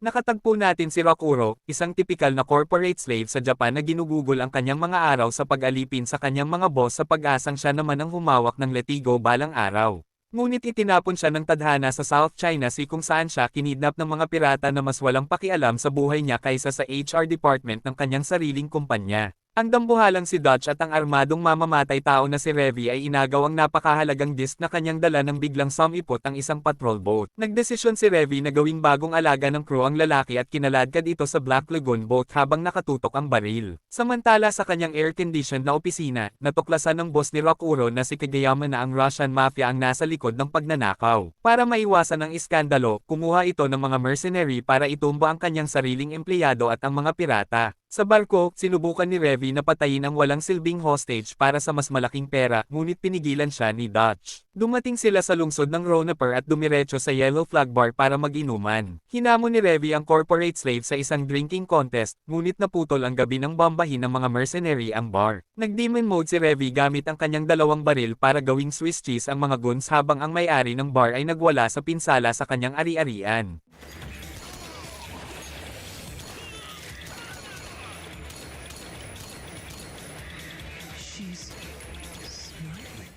Nakatagpo natin si Rakuro, isang tipikal na corporate slave sa Japan na ginugugol ang kanyang mga araw sa pag-alipin sa kanyang mga boss sa pag-asang siya naman ang humawak ng letigo balang araw. Ngunit itinapon siya ng tadhana sa South China Sea kung saan siya kinidnap ng mga pirata na mas walang pakialam sa buhay niya kaysa sa HR department ng kanyang sariling kumpanya. Ang dambuhalang si Dutch at ang armadong mamamatay tao na si Revy ay inagaw ang napakahalagang disk na kanyang dala nang biglang sumipot ang isang patrol boat. Nagdesisyon si Revy na gawing bagong alaga ng crew ang lalaki at kinaladkad ito sa Black Lagoon boat habang nakatutok ang baril. Samantala sa kanyang air-conditioned na opisina, natuklasan ng boss ni Rakuro na si Kageyama na ang Russian mafia ang nasa likod ng pagnanakaw. Para maiwasan ang iskandalo, kumuha ito ng mga mercenary para itumba ang kanyang sariling empleyado at ang mga pirata. Sa barko, sinubukan ni Revy na patayin ang walang silbing hostage para sa mas malaking pera, ngunit pinigilan siya ni Dutch. Dumating sila sa lungsod ng Ronaper at dumiretso sa Yellow Flag Bar para mag-inuman. Hinamon ni Revy ang corporate slave sa isang drinking contest, ngunit naputol ang gabi ng bombahin ng mga mercenary ang bar. Nag-demon mode si Revy gamit ang kanyang dalawang baril para gawing Swiss cheese ang mga guns habang ang may-ari ng bar ay nagwala sa pinsala sa kanyang ari-arian.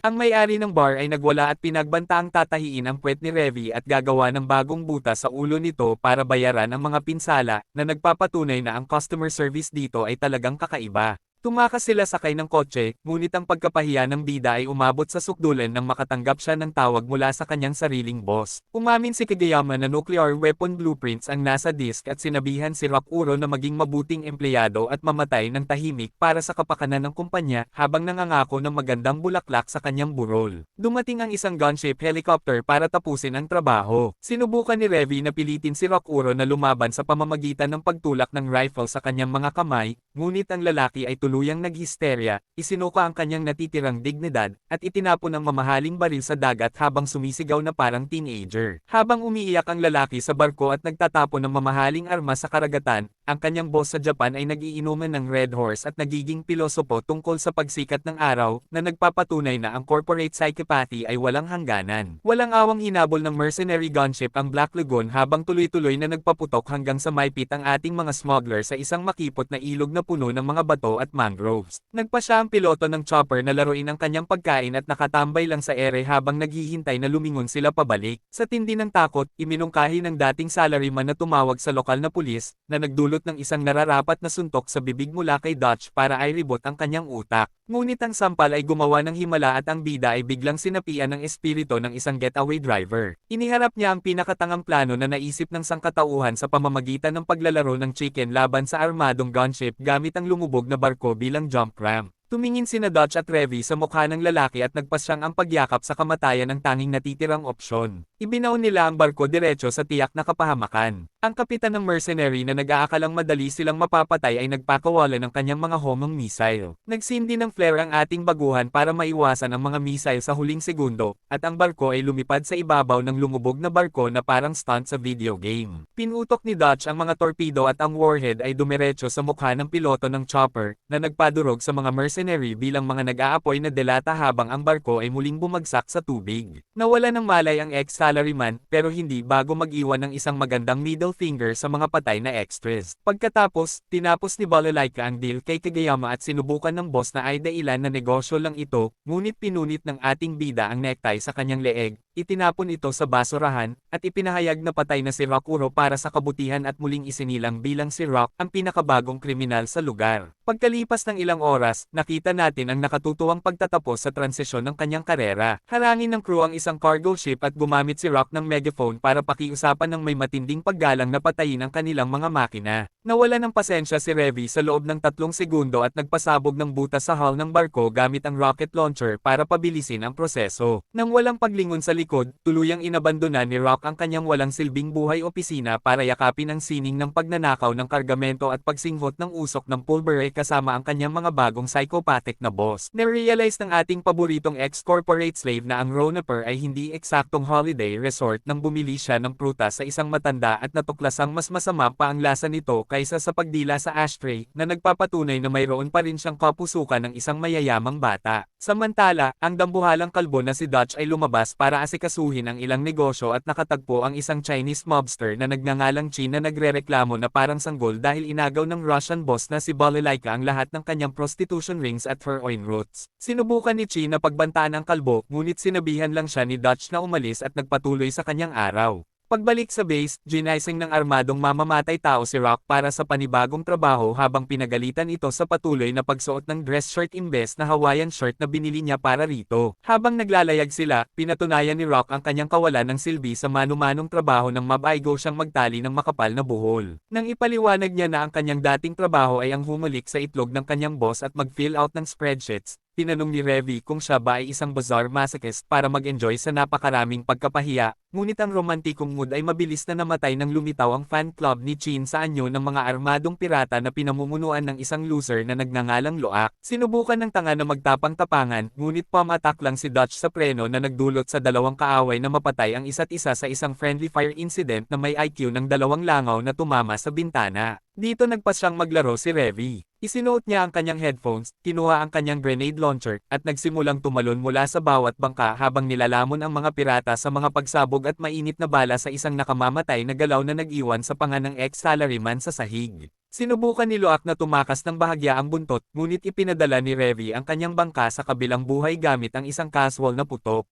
Ang may-ari ng bar ay nagwala at pinagbantaang tatahiin ang puwet ni Revy at gagawa ng bagong butas sa ulo nito para bayaran ang mga pinsala, na nagpapatunay na ang customer service dito ay talagang kakaiba. Tumakas sila sakay ng kotse, ngunit ang pagkapahiya ng bida ay umabot sa sukdulan nang makatanggap siya ng tawag mula sa kanyang sariling boss. Umamin si Kageyama na nuclear weapon blueprints ang nasa disk at sinabihan si Rakuro na maging mabuting empleyado at mamatay ng tahimik para sa kapakanan ng kumpanya habang nangangako ng magandang bulaklak sa kanyang burol. Dumating ang isang gunship helicopter para tapusin ang trabaho. Sinubukan ni Revy na pilitin si Rakuro na lumaban sa pamamagitan ng pagtulak ng rifle sa kanyang mga kamay, ngunit ang lalaki ay tuluyang naghisterya, isinuka ang kanyang natitirang dignidad, at itinapon ang mamahaling baril sa dagat habang sumisigaw na parang teenager. Habang umiiyak ang lalaki sa barko at nagtatapon ng mamahaling armas sa karagatan, ang kanyang boss sa Japan ay nagiinuman ng Red Horse at nagiging pilosopo tungkol sa pagsikat ng araw, na nagpapatunay na ang corporate psychopathy ay walang hangganan. Walang awang hinabol ng mercenary gunship ang Black Lagoon habang tuloy-tuloy na nagpaputok hanggang sa maipit ang ating mga smuggler sa isang makipot na ilog na puno ng mga bato at mangroves. Nagpa siya ang piloto ng chopper na laruin ang kanyang pagkain at nakatambay lang sa ere habang naghihintay na lumingon sila pabalik. Sa tindi ng takot, iminungkahi ng dating salaryman na tumawag sa lokal na pulis, na nagdulot ng isang nararapat na suntok sa bibig mula kay Dutch para ay ribot ang kanyang utak. Ngunit ang sampal ay gumawa ng himala at ang bida ay biglang sinapian ng espiritu ng isang getaway driver. Iniharap niya ang pinakatangang plano na naisip ng sangkatauhan sa pamamagitan ng paglalaro ng chicken laban sa armadong gunship gamit ang lumubog na barko bilang jump ramp. Tumingin sina Dutch at Revy sa mukha ng lalaki at nagpasyang ang pagyakap sa kamatayan ang tanging natitirang opsyon. Ibinaon nila ang barko diretso sa tiyak na kapahamakan. Ang kapitan ng mercenary na nag-aakalang madali silang mapapatay ay nagpakawala ng kanyang mga homing missile. Nagsindi ng flare ang ating baguhan para maiwasan ang mga missile sa huling segundo, at ang barko ay lumipad sa ibabaw ng lumubog na barko na parang stunt sa video game. Pinutok ni Dutch ang mga torpedo at ang warhead ay dumiretso sa mukha ng piloto ng chopper, na nagpadurog sa mga mercenary bilang mga nag-aapoy na delata habang ang barko ay muling bumagsak sa tubig. Nawala ng malay ang ex-salaryman, pero hindi bago mag-iwan ng isang magandang middle finger sa mga patay na extras. Pagkatapos, tinapos ni Balalaika ang deal kay Kageyama at sinubukan ng boss na ay dailan na negosyo lang ito, ngunit pinunit ng ating bida ang necktie sa kanyang leeg, itinapon ito sa basurahan, at ipinahayag na patay na si Rakuro para sa kabutihan at muling isinilang bilang si Rock ang pinakabagong kriminal sa lugar. Pagkalipas ng ilang oras, nakita natin ang nakatutuwang pagtatapos sa transisyon ng kanyang karera. Harangin ng crew ang isang cargo ship at gumamit si Rock ng megaphone para pakiusapan ng may matinding paggalang na patayin ang kanilang mga makina. Nawala ng pasensya si Revy sa loob ng 3 segundo at nagpasabog ng butas sa hull ng barko gamit ang rocket launcher para pabilisin ang proseso. Nang walang paglingon sa likod, tuluyang inabandona ni Rock ang kanyang walang silbing buhay opisina para yakapin ang sining ng pagnanakaw ng kargamento at pagsinghot ng usok ng pulbere kasama ang kanyang mga bagong psycho psychopathic na boss. Narealize ng ating paboritong ex-corporate slave na ang Ronaper ay hindi eksaktong holiday resort nang bumili siya ng prutas sa isang matanda at natuklasang mas masama pa ang lasa nito kaysa sa pagdila sa ashtray, na nagpapatunay na mayroon pa rin siyang kapusukan ng isang mayayamang bata. Samantala, ang dambuhalang kalbo na si Dutch ay lumabas para asikasuhin ang ilang negosyo at nakatagpo ang isang Chinese mobster na nagngangalang Chin na nagrereklamo na parang sanggol dahil inagaw ng Russian boss na si Balalaika ang lahat ng kanyang prostitution rings at heroin roots. Sinubukan ni Chin na pagbantaan ang kalbo, ngunit sinabihan lang siya ni Dutch na umalis at nagpatuloy sa kanyang araw. Pagbalik sa base, ginising ng armadong mamamatay tao si Rock para sa panibagong trabaho habang pinagalitan ito sa patuloy na pagsuot ng dress shirt imbes na Hawaiian shirt na binili niya para rito. Habang naglalayag sila, pinatunayan ni Rock ang kanyang kawalan ng silbi sa manu-manong trabaho ng mabaigo siyang magtali ng makapal na buhol. Nang ipaliwanag niya na ang kanyang dating trabaho ay ang humalik sa itlog ng kanyang boss at mag-fill out ng spreadsheets, tinanong ni Revy kung siya ba ay isang bazaar masochist para mag-enjoy sa napakaraming pagkapahiya, ngunit ang romantikong mood ay mabilis na namatay nang lumitaw ang fan club ni Chin sa anyo ng mga armadong pirata na pinamumunuan ng isang loser na nagngangalang Loak. Sinubukan ng tanga na magtapang-tapangan, ngunit pamatak lang si Dutch sa preno na nagdulot sa dalawang kaaway na mapatay ang isa't isa sa isang friendly fire incident na may IQ ng 2 langaw na tumama sa bintana. Dito nagpasyang maglaro si Revy. Isinuot niya ang kanyang headphones, kinuha ang kanyang grenade launcher, at nagsimulang tumalon mula sa bawat bangka habang nilalamon ang mga pirata sa mga pagsabog at mainit na bala sa isang nakamamatay na galaw na nag-iwan sa panga ng ex-salaryman sa sahig. Sinubukan ni Loak na tumakas ng bahagya ang buntot, ngunit ipinadala ni Revy ang kanyang bangka sa kabilang buhay gamit ang isang casual na putok.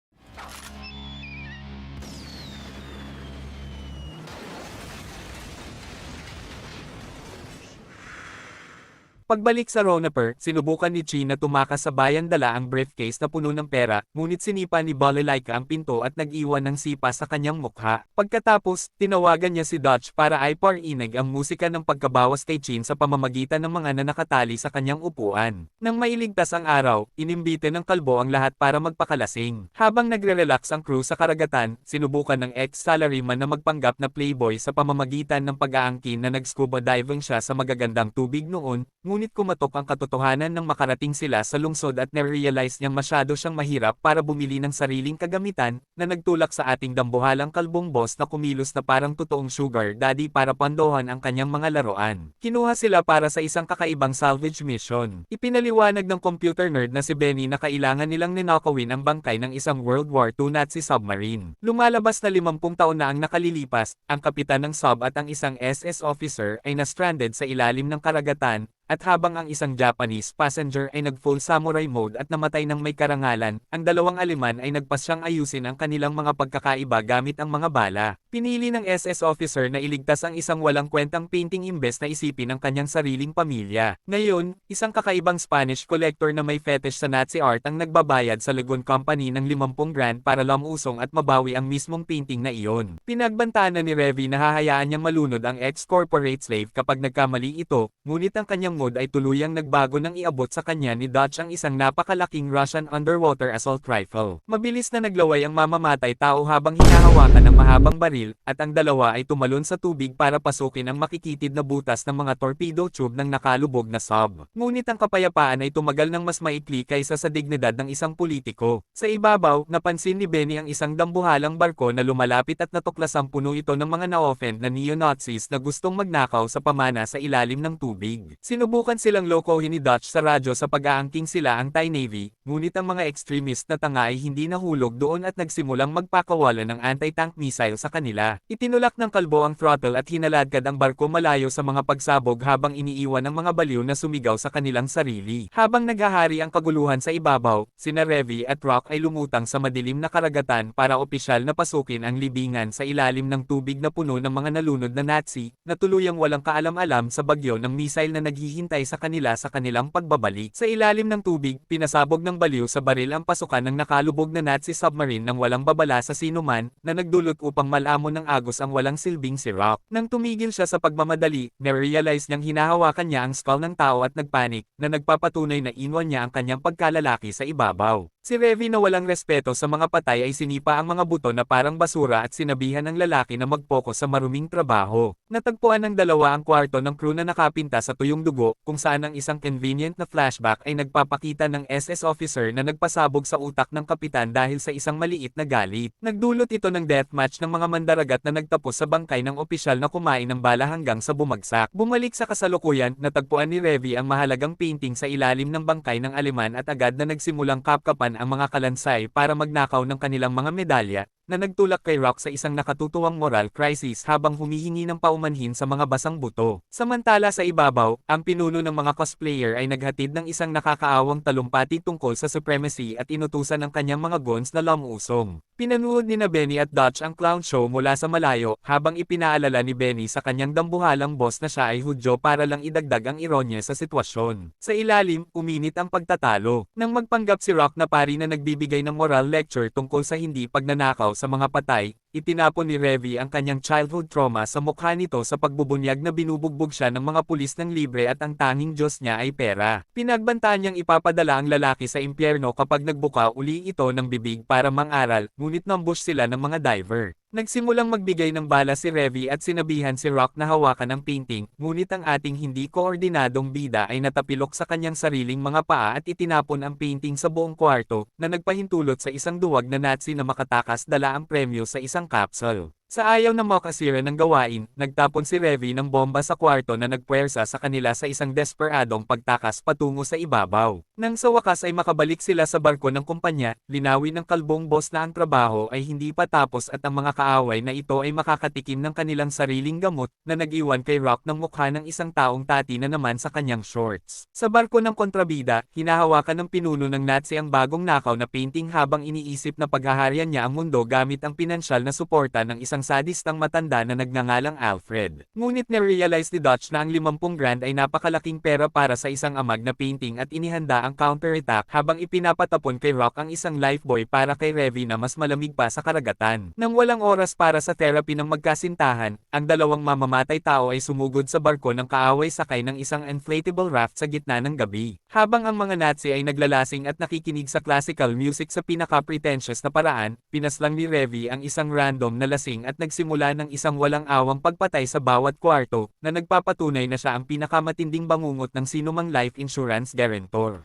Pagbalik sa Ronaper, sinubukan ni Chin na tumakas sa bayan dala ang briefcase na puno ng pera, ngunit sinipa ni Balalaika ang pinto at nag-iwan ng sipa sa kanyang mukha. Pagkatapos, tinawagan niya si Dutch para iparinig ang musika ng pagkabawas kay Chin sa pamamagitan ng mga nanakatali sa kanyang upuan. Nang mailigtas ang araw, inimbite ng kalbo ang lahat para magpakalasing. Habang nagre-relax ang crew sa karagatan, sinubukan ng ex-salaryman na magpanggap na playboy sa pamamagitan ng pag-aangkin na nag-scuba diving siya sa magagandang tubig noon, ngunit kumatok ang katotohanan nang makarating sila sa lungsod at na-realize niyang masyado siyang mahirap para bumili ng sariling kagamitan, na nagtulak sa ating dambuhalang kalbong boss na kumilos na parang totoong sugar daddy para pandohan ang kanyang mga laruan. Kinuha sila para sa isang kakaibang salvage mission. Ipinaliwanag ng computer nerd na si Benny na kailangan nilang ninakawin ang bangkay ng isang World War II Nazi submarine. Lumalabas na 50 taon na ang nakalilipas, ang kapitan ng sub at ang isang SS officer ay na-stranded sa ilalim ng karagatan, at habang ang isang Japanese passenger ay nag-full samurai mode at namatay ng may karangalan, ang dalawang Aleman ay nagpasyang ayusin ang kanilang mga pagkakaiba gamit ang mga bala. Pinili ng SS officer na iligtas ang isang walang kwentang painting imbes na isipin ang kanyang sariling pamilya. Ngayon, isang kakaibang Spanish collector na may fetish sa Nazi art ang nagbabayad sa Lagoon Company ng 50 grand para lamusong at mabawi ang mismong painting na iyon. Pinagbantaan na ni Revy na hahayaan niyang malunod ang ex-corporate slave kapag nagkamali ito, ngunit ang kanyang mood ay tuluyang nagbago nang iabot sa kanya ni Dutch ang isang napakalaking Russian underwater assault rifle. Mabilis na naglaway ang mamamatay tao habang hinahawakan ng mahabang baril, at ang dalawa ay tumalon sa tubig para pasukin ang makikitid na butas ng mga torpedo tube ng nakalubog na sub. Ngunit ang kapayapaan ay tumagal ng mas maikli kaysa sa dignidad ng isang politiko. Sa ibabaw, napansin ni Benny ang isang dambuhalang barko na lumalapit at natuklasang puno ito ng mga na-offend na neo-Nazis na gustong magnakaw sa pamana sa ilalim ng tubig. Sinubukan silang lokohin ni Dutch sa radyo sa pag-aangking sila ang Thai Navy, ngunit ang mga extremist na tanga ay hindi nahulog doon at nagsimulang magpakawalan ng anti-tank missile sa kanila. Itinulak ng kalbo ang throttle at hinaladkad ang barko malayo sa mga pagsabog habang iniiwan ng mga baliw na sumigaw sa kanilang sarili. Habang naghahari ang kaguluhan sa ibabaw, sina Revy at Rock ay lumutang sa madilim na karagatan para opisyal na pasukin ang libingan sa ilalim ng tubig na puno ng mga nalunod na Nazi, na tuluyang walang kaalam-alam sa bagyo ng missile na naghihintay sa kanila sa kanilang pagbabalik. Sa ilalim ng tubig, pinasabog ng baliw sa baril ang pasukan ng nakalubog na Nazi submarine nang walang babala sa sinuman, na nagdulot upang malaman hamon ng agos ang walang silbing si Rock. Nang tumigil siya sa pagmamadali, na-realize niyang hinahawakan niya ang skull ng tao at nagpanik, na nagpapatunay na inwan niya ang kanyang pagkalalaki sa ibabaw. Si Revy na walang respeto sa mga patay ay sinipa ang mga buto na parang basura at sinabihan ng lalaki na mag-focus sa maruming trabaho. Natagpuan ng dalawa ang kwarto ng crew na nakapinta sa tuyong dugo, kung saan ang isang convenient na flashback ay nagpapakita ng SS officer na nagpasabog sa utak ng kapitan dahil sa isang maliit na galit. Nagdulot ito ng deathmatch ng mga mandaragat na nagtapos sa bangkay ng opisyal na kumain ng bala hanggang sa bumagsak. Bumalik sa kasalukuyan, natagpuan ni Revy ang mahalagang painting sa ilalim ng bangkay ng Aleman at agad na nagsimulang kapkapan ang mga kalansay para magnakaw ng kanilang mga medalya, na nagtulak kay Rock sa isang nakatutuwang moral crisis habang humihingi ng paumanhin sa mga basang buto. Samantala sa ibabaw, ang pinuno ng mga cosplayer ay naghatid ng isang nakakaawang talumpati tungkol sa supremacy at inutusan ang kanyang mga goons na lumusong. Pinanood ni na Benny at Dutch ang clown show mula sa malayo, habang ipinaalala ni Benny sa kanyang dambuhalang boss na siya ay Hudyo para lang idagdag ang ironya sa sitwasyon. Sa ilalim, uminit ang pagtatalo. Nang magpanggap si Rock na pari na nagbibigay ng moral lecture tungkol sa hindi pagnanakaw sa mga patay, itinapon ni Revy ang kanyang childhood trauma sa mukha nito sa pagbubunyag na binubugbog siya ng mga pulis ng libre at ang tanging Diyos niya ay pera. Pinagbantaan niyang ipapadala ang lalaki sa impyerno kapag nagbuka uli ito ng bibig para mangaral, ngunit nambush sila ng mga diver. Nagsimulang magbigay ng bala si Revy at sinabihan si Rock na hawakan ang painting, ngunit ang ating hindi koordinadong bida ay natapilok sa kanyang sariling mga paa at itinapon ang painting sa buong kwarto, na nagpahintulot sa isang duwag na Nazi na makatakas dala ang premyo sa isang capsule. Sa ayaw na makasira ng gawain, nagtapon si Revy ng bomba sa kwarto na nagpuwersa sa kanila sa isang desperadong pagtakas patungo sa ibabaw. Nang sa wakas ay makabalik sila sa barko ng kumpanya, linawin ng kalbong boss na ang trabaho ay hindi pa tapos at ang mga kaaway na ito ay makakatikim ng kanilang sariling gamot, na nag-iwan kay Rock ng mukha ng isang taong tati na naman sa kanyang shorts. Sa barko ng kontrabida, hinahawakan ng pinuno ng Nazi ang bagong nakaw na painting habang iniisip na paghaharian niya ang mundo gamit ang pinansyal na suporta ng isang sadistang matanda na nagngangalang Alfred. Ngunit na-realize ni Dutch na ang 50 grand ay napakalaking pera para sa isang amag na painting at inihanda ang counter-attack habang ipinapatapon kay Rock ang isang lifebuoy para kay Revy na mas malamig pa sa karagatan. Nang walang oras para sa therapy ng magkasintahan, ang dalawang mamamatay tao ay sumugod sa barko ng kaaway sakay ng isang inflatable raft sa gitna ng gabi. Habang ang mga Nazi ay naglalasing at nakikinig sa classical music sa pinaka-pretentious na paraan, pinaslang ni Revy ang isang random na lasing at nagsimula ng isang walang awang pagpatay sa bawat kwarto, na nagpapatunay na siya ang pinakamatinding bangungot ng sinumang life insurance guarantor.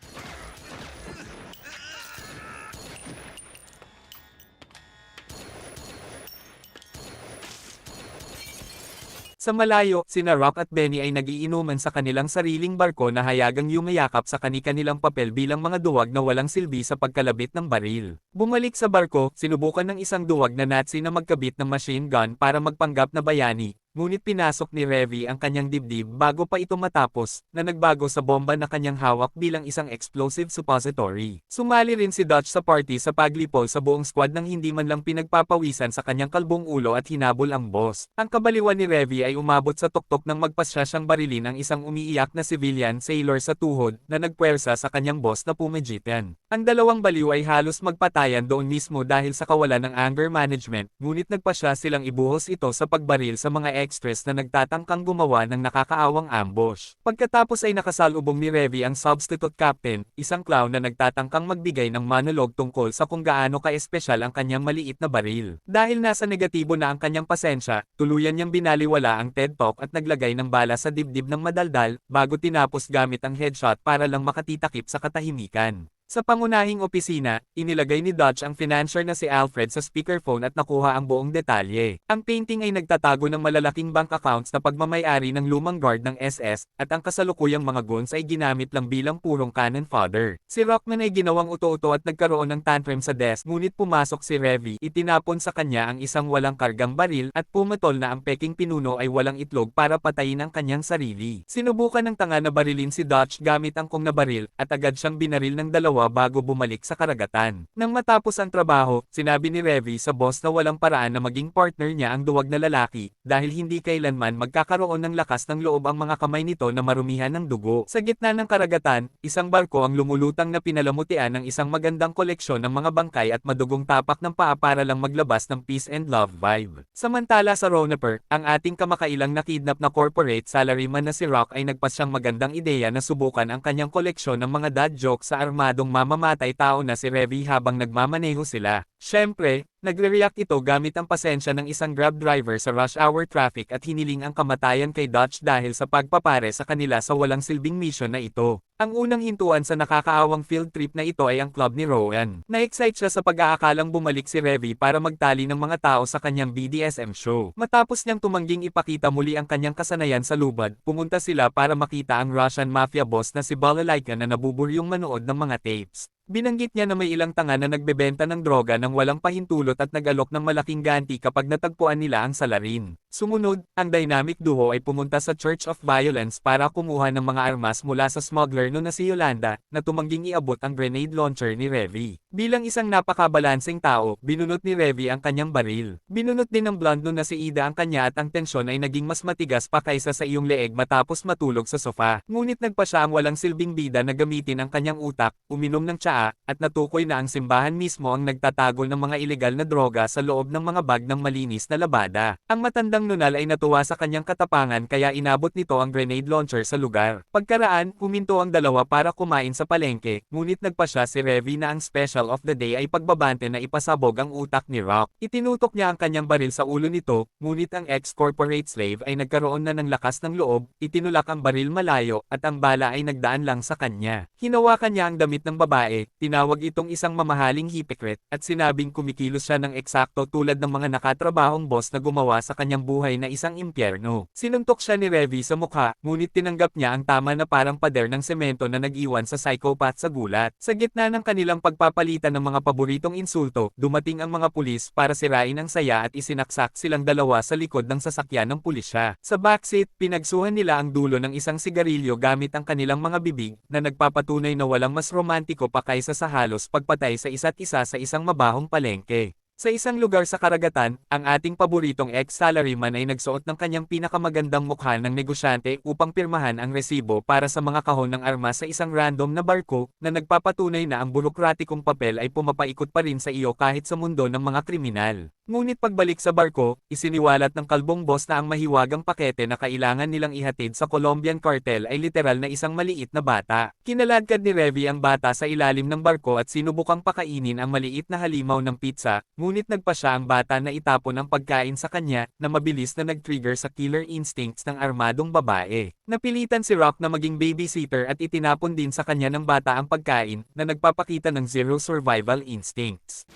Sa malayo, sina Rock at Benny ay nagiinuman sa kanilang sariling barko na hayagang yumayakap sa kani-kanilang papel bilang mga duwag na walang silbi sa pagkalabit ng baril. Bumalik sa barko, sinubukan ng isang duwag na Nazi na magkabit ng machine gun para magpanggap na bayani, ngunit pinasok ni Revy ang kanyang dibdib bago pa ito matapos, na nagbago sa bomba na kanyang hawak bilang isang explosive suppository. Sumali rin si Dutch sa party sa paglipol sa buong squad nang hindi man lang pinagpapawisan sa kanyang kalbong ulo at hinabol ang boss. Ang kabaliwan ni Revy ay umabot sa tuktok nang magpasya siyang barilin ang isang umiiyak na civilian sailor sa tuhod, na nagpuwersa sa kanyang boss na pumagitan. Ang dalawang baliw ay halos magpatayan doon mismo dahil sa kawalan ng anger management, ngunit nagpasya silang ibuhos ito sa pagbaril sa mga extras na nagtatangkang gumawa ng nakakaawang ambush. Pagkatapos ay nakasalubong ni Revy ang substitute captain, isang clown na nagtatangkang magbigay ng monologue tungkol sa kung gaano ka-espesyal ang kanyang maliit na baril. Dahil nasa negatibo na ang kanyang pasensya, tuluyan niyang binaliwala ang TED Talk at naglagay ng bala sa dibdib ng madaldal, bago tinapos gamit ang headshot para lang makatitakip sa katahimikan. Sa pangunahing opisina, inilagay ni Dutch ang financier na si Alfred sa speakerphone at nakuha ang buong detalye. Ang painting ay nagtatago ng malalaking bank accounts na pagmamayari ng lumang guard ng SS, at ang kasalukuyang mga goons ay ginamit lang bilang purong cannon fodder. Si Rockman ay ginawang uto-uto at nagkaroon ng tantrum sa desk, ngunit pumasok si Revy, itinapon sa kanya ang isang walang kargang baril, at pumatol na ang peking pinuno ay walang itlog para patayin ang kanyang sarili. Sinubukan ng tanga na barilin si Dutch gamit ang kong na baril, at agad siyang binaril ng dalawa dalawa bago bumalik sa karagatan. Nang matapos ang trabaho, sinabi ni Revy sa boss na walang paraan na maging partner niya ang duwag na lalaki, dahil hindi kailanman magkakaroon ng lakas ng loob ang mga kamay nito na marumihan ng dugo. Sa gitna ng karagatan, isang barko ang lumulutang na pinalamutian ng isang magandang koleksyon ng mga bangkay at madugong tapak ng paa para lang maglabas ng peace and love vibe. Samantala sa Ronaper, ang ating kamakailang nakidnap na corporate salaryman na si Rock ay nagpasyang magandang ideya na subukan ang kanyang koleksyon ng mga dad jokes sa armadong mamamatay tao na si Revy habang nagmamaneho sila. Siyempre, nagre-react ito gamit ang pasensya ng isang Grab driver sa rush hour traffic at hiniling ang kamatayan kay Dutch dahil sa pagpapare sa kanila sa walang silbing mission na ito. Ang unang hintuan sa nakakaawang field trip na ito ay ang club ni Rowan. Na-excite siya sa pag-aakalang bumalik si Revy para magtali ng mga tao sa kanyang BDSM show. Matapos niyang tumangging ipakita muli ang kanyang kasanayan sa lubad, pumunta sila para makita ang Russian mafia boss na si Balalaika na nabuburyong manood ng mga tapes. Binanggit niya na may ilang tanga na nagbebenta ng droga nang walang pahintulot at nag-alok ng malaking ganti kapag natagpuan nila ang salarin. Sumunod, ang dynamic duo ay pumunta sa Church of Violence para kumuha ng mga armas mula sa smuggler na si Yolanda, na tumangging iabot ang grenade launcher ni Revy. Bilang isang napakabalanseng tao, binunot ni Revy ang kanyang baril. Binunot din ng blonde na si Ida ang kanya at ang tensyon ay naging mas matigas pa kaysa sa iyong leeg matapos matulog sa sofa. Ngunit nagpa siya ang walang silbing bida na gamitin ang kanyang utak, uminom ng tsaa, at natukoy na ang simbahan mismo ang nagtatago ng mga ilegal na droga sa loob ng mga bag ng malinis na labada. Ang matandang nunal ay natuwa sa kanyang katapangan kaya inabot nito ang grenade launcher sa lugar. Pagkaraan, huminto ang dalawa para kumain sa palengke, ngunit nagpa siya si Revy na ang special of the day ay pagbabante na ipasabog ang utak ni Rock. Itinutok niya ang kanyang baril sa ulo nito, ngunit ang ex-corporate slave ay nagkaroon na ng lakas ng loob, itinulak ang baril malayo, at ang bala ay nagdaan lang sa kanya. Hinawakan niya ang damit ng babae, tinawag itong isang mamahaling hypocrite, at sinabing kumikilos siya ng eksakto tulad ng mga nakatrabahong boss na gumawa sa kanyang buhay na isang impyerno. Sinuntok siya ni Revy sa mukha, ngunit tinanggap niya ang tama na parang pader ng semento na nag-iwan sa psychopath sa gulat. Sa gitna ng kanilang pagpapalitan ng mga paboritong insulto, dumating ang mga pulis para sirain ang saya at isinaksak silang dalawa sa likod ng sasakyan ng pulisya. Sa backseat, pinagsuhan nila ang dulo ng isang sigarilyo gamit ang kanilang mga bibig, na nagpapatunay na walang mas romantiko pa kaysa sa halos pagpatay sa isa't isa sa isang mabahong palengke. Sa isang lugar sa karagatan, ang ating paboritong ex-salaryman ay nagsuot ng kanyang pinakamagandang mukha ng negosyante upang pirmahan ang resibo para sa mga kahon ng armas sa isang random na barko, na nagpapatunay na ang burokratikong papel ay pumapaikot pa rin sa iyo kahit sa mundo ng mga kriminal. Ngunit pagbalik sa barko, isiniwalat ng kalbong boss na ang mahiwagang pakete na kailangan nilang ihatid sa Colombian cartel ay literal na isang maliit na bata. Kinaladkad ni Revy ang bata sa ilalim ng barko at sinubukang pakainin ang maliit na halimaw ng pizza, ngunit nagpa siya ang bata na itapon ang pagkain sa kanya, na mabilis na nag-trigger sa killer instincts ng armadong babae. Napilitan si Rock na maging babysitter at itinapon din sa kanya ng bata ang pagkain, na nagpapakita ng zero survival instincts.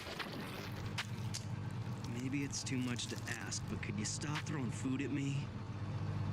Maybe it's too much to ask, but could you stop throwing food at me?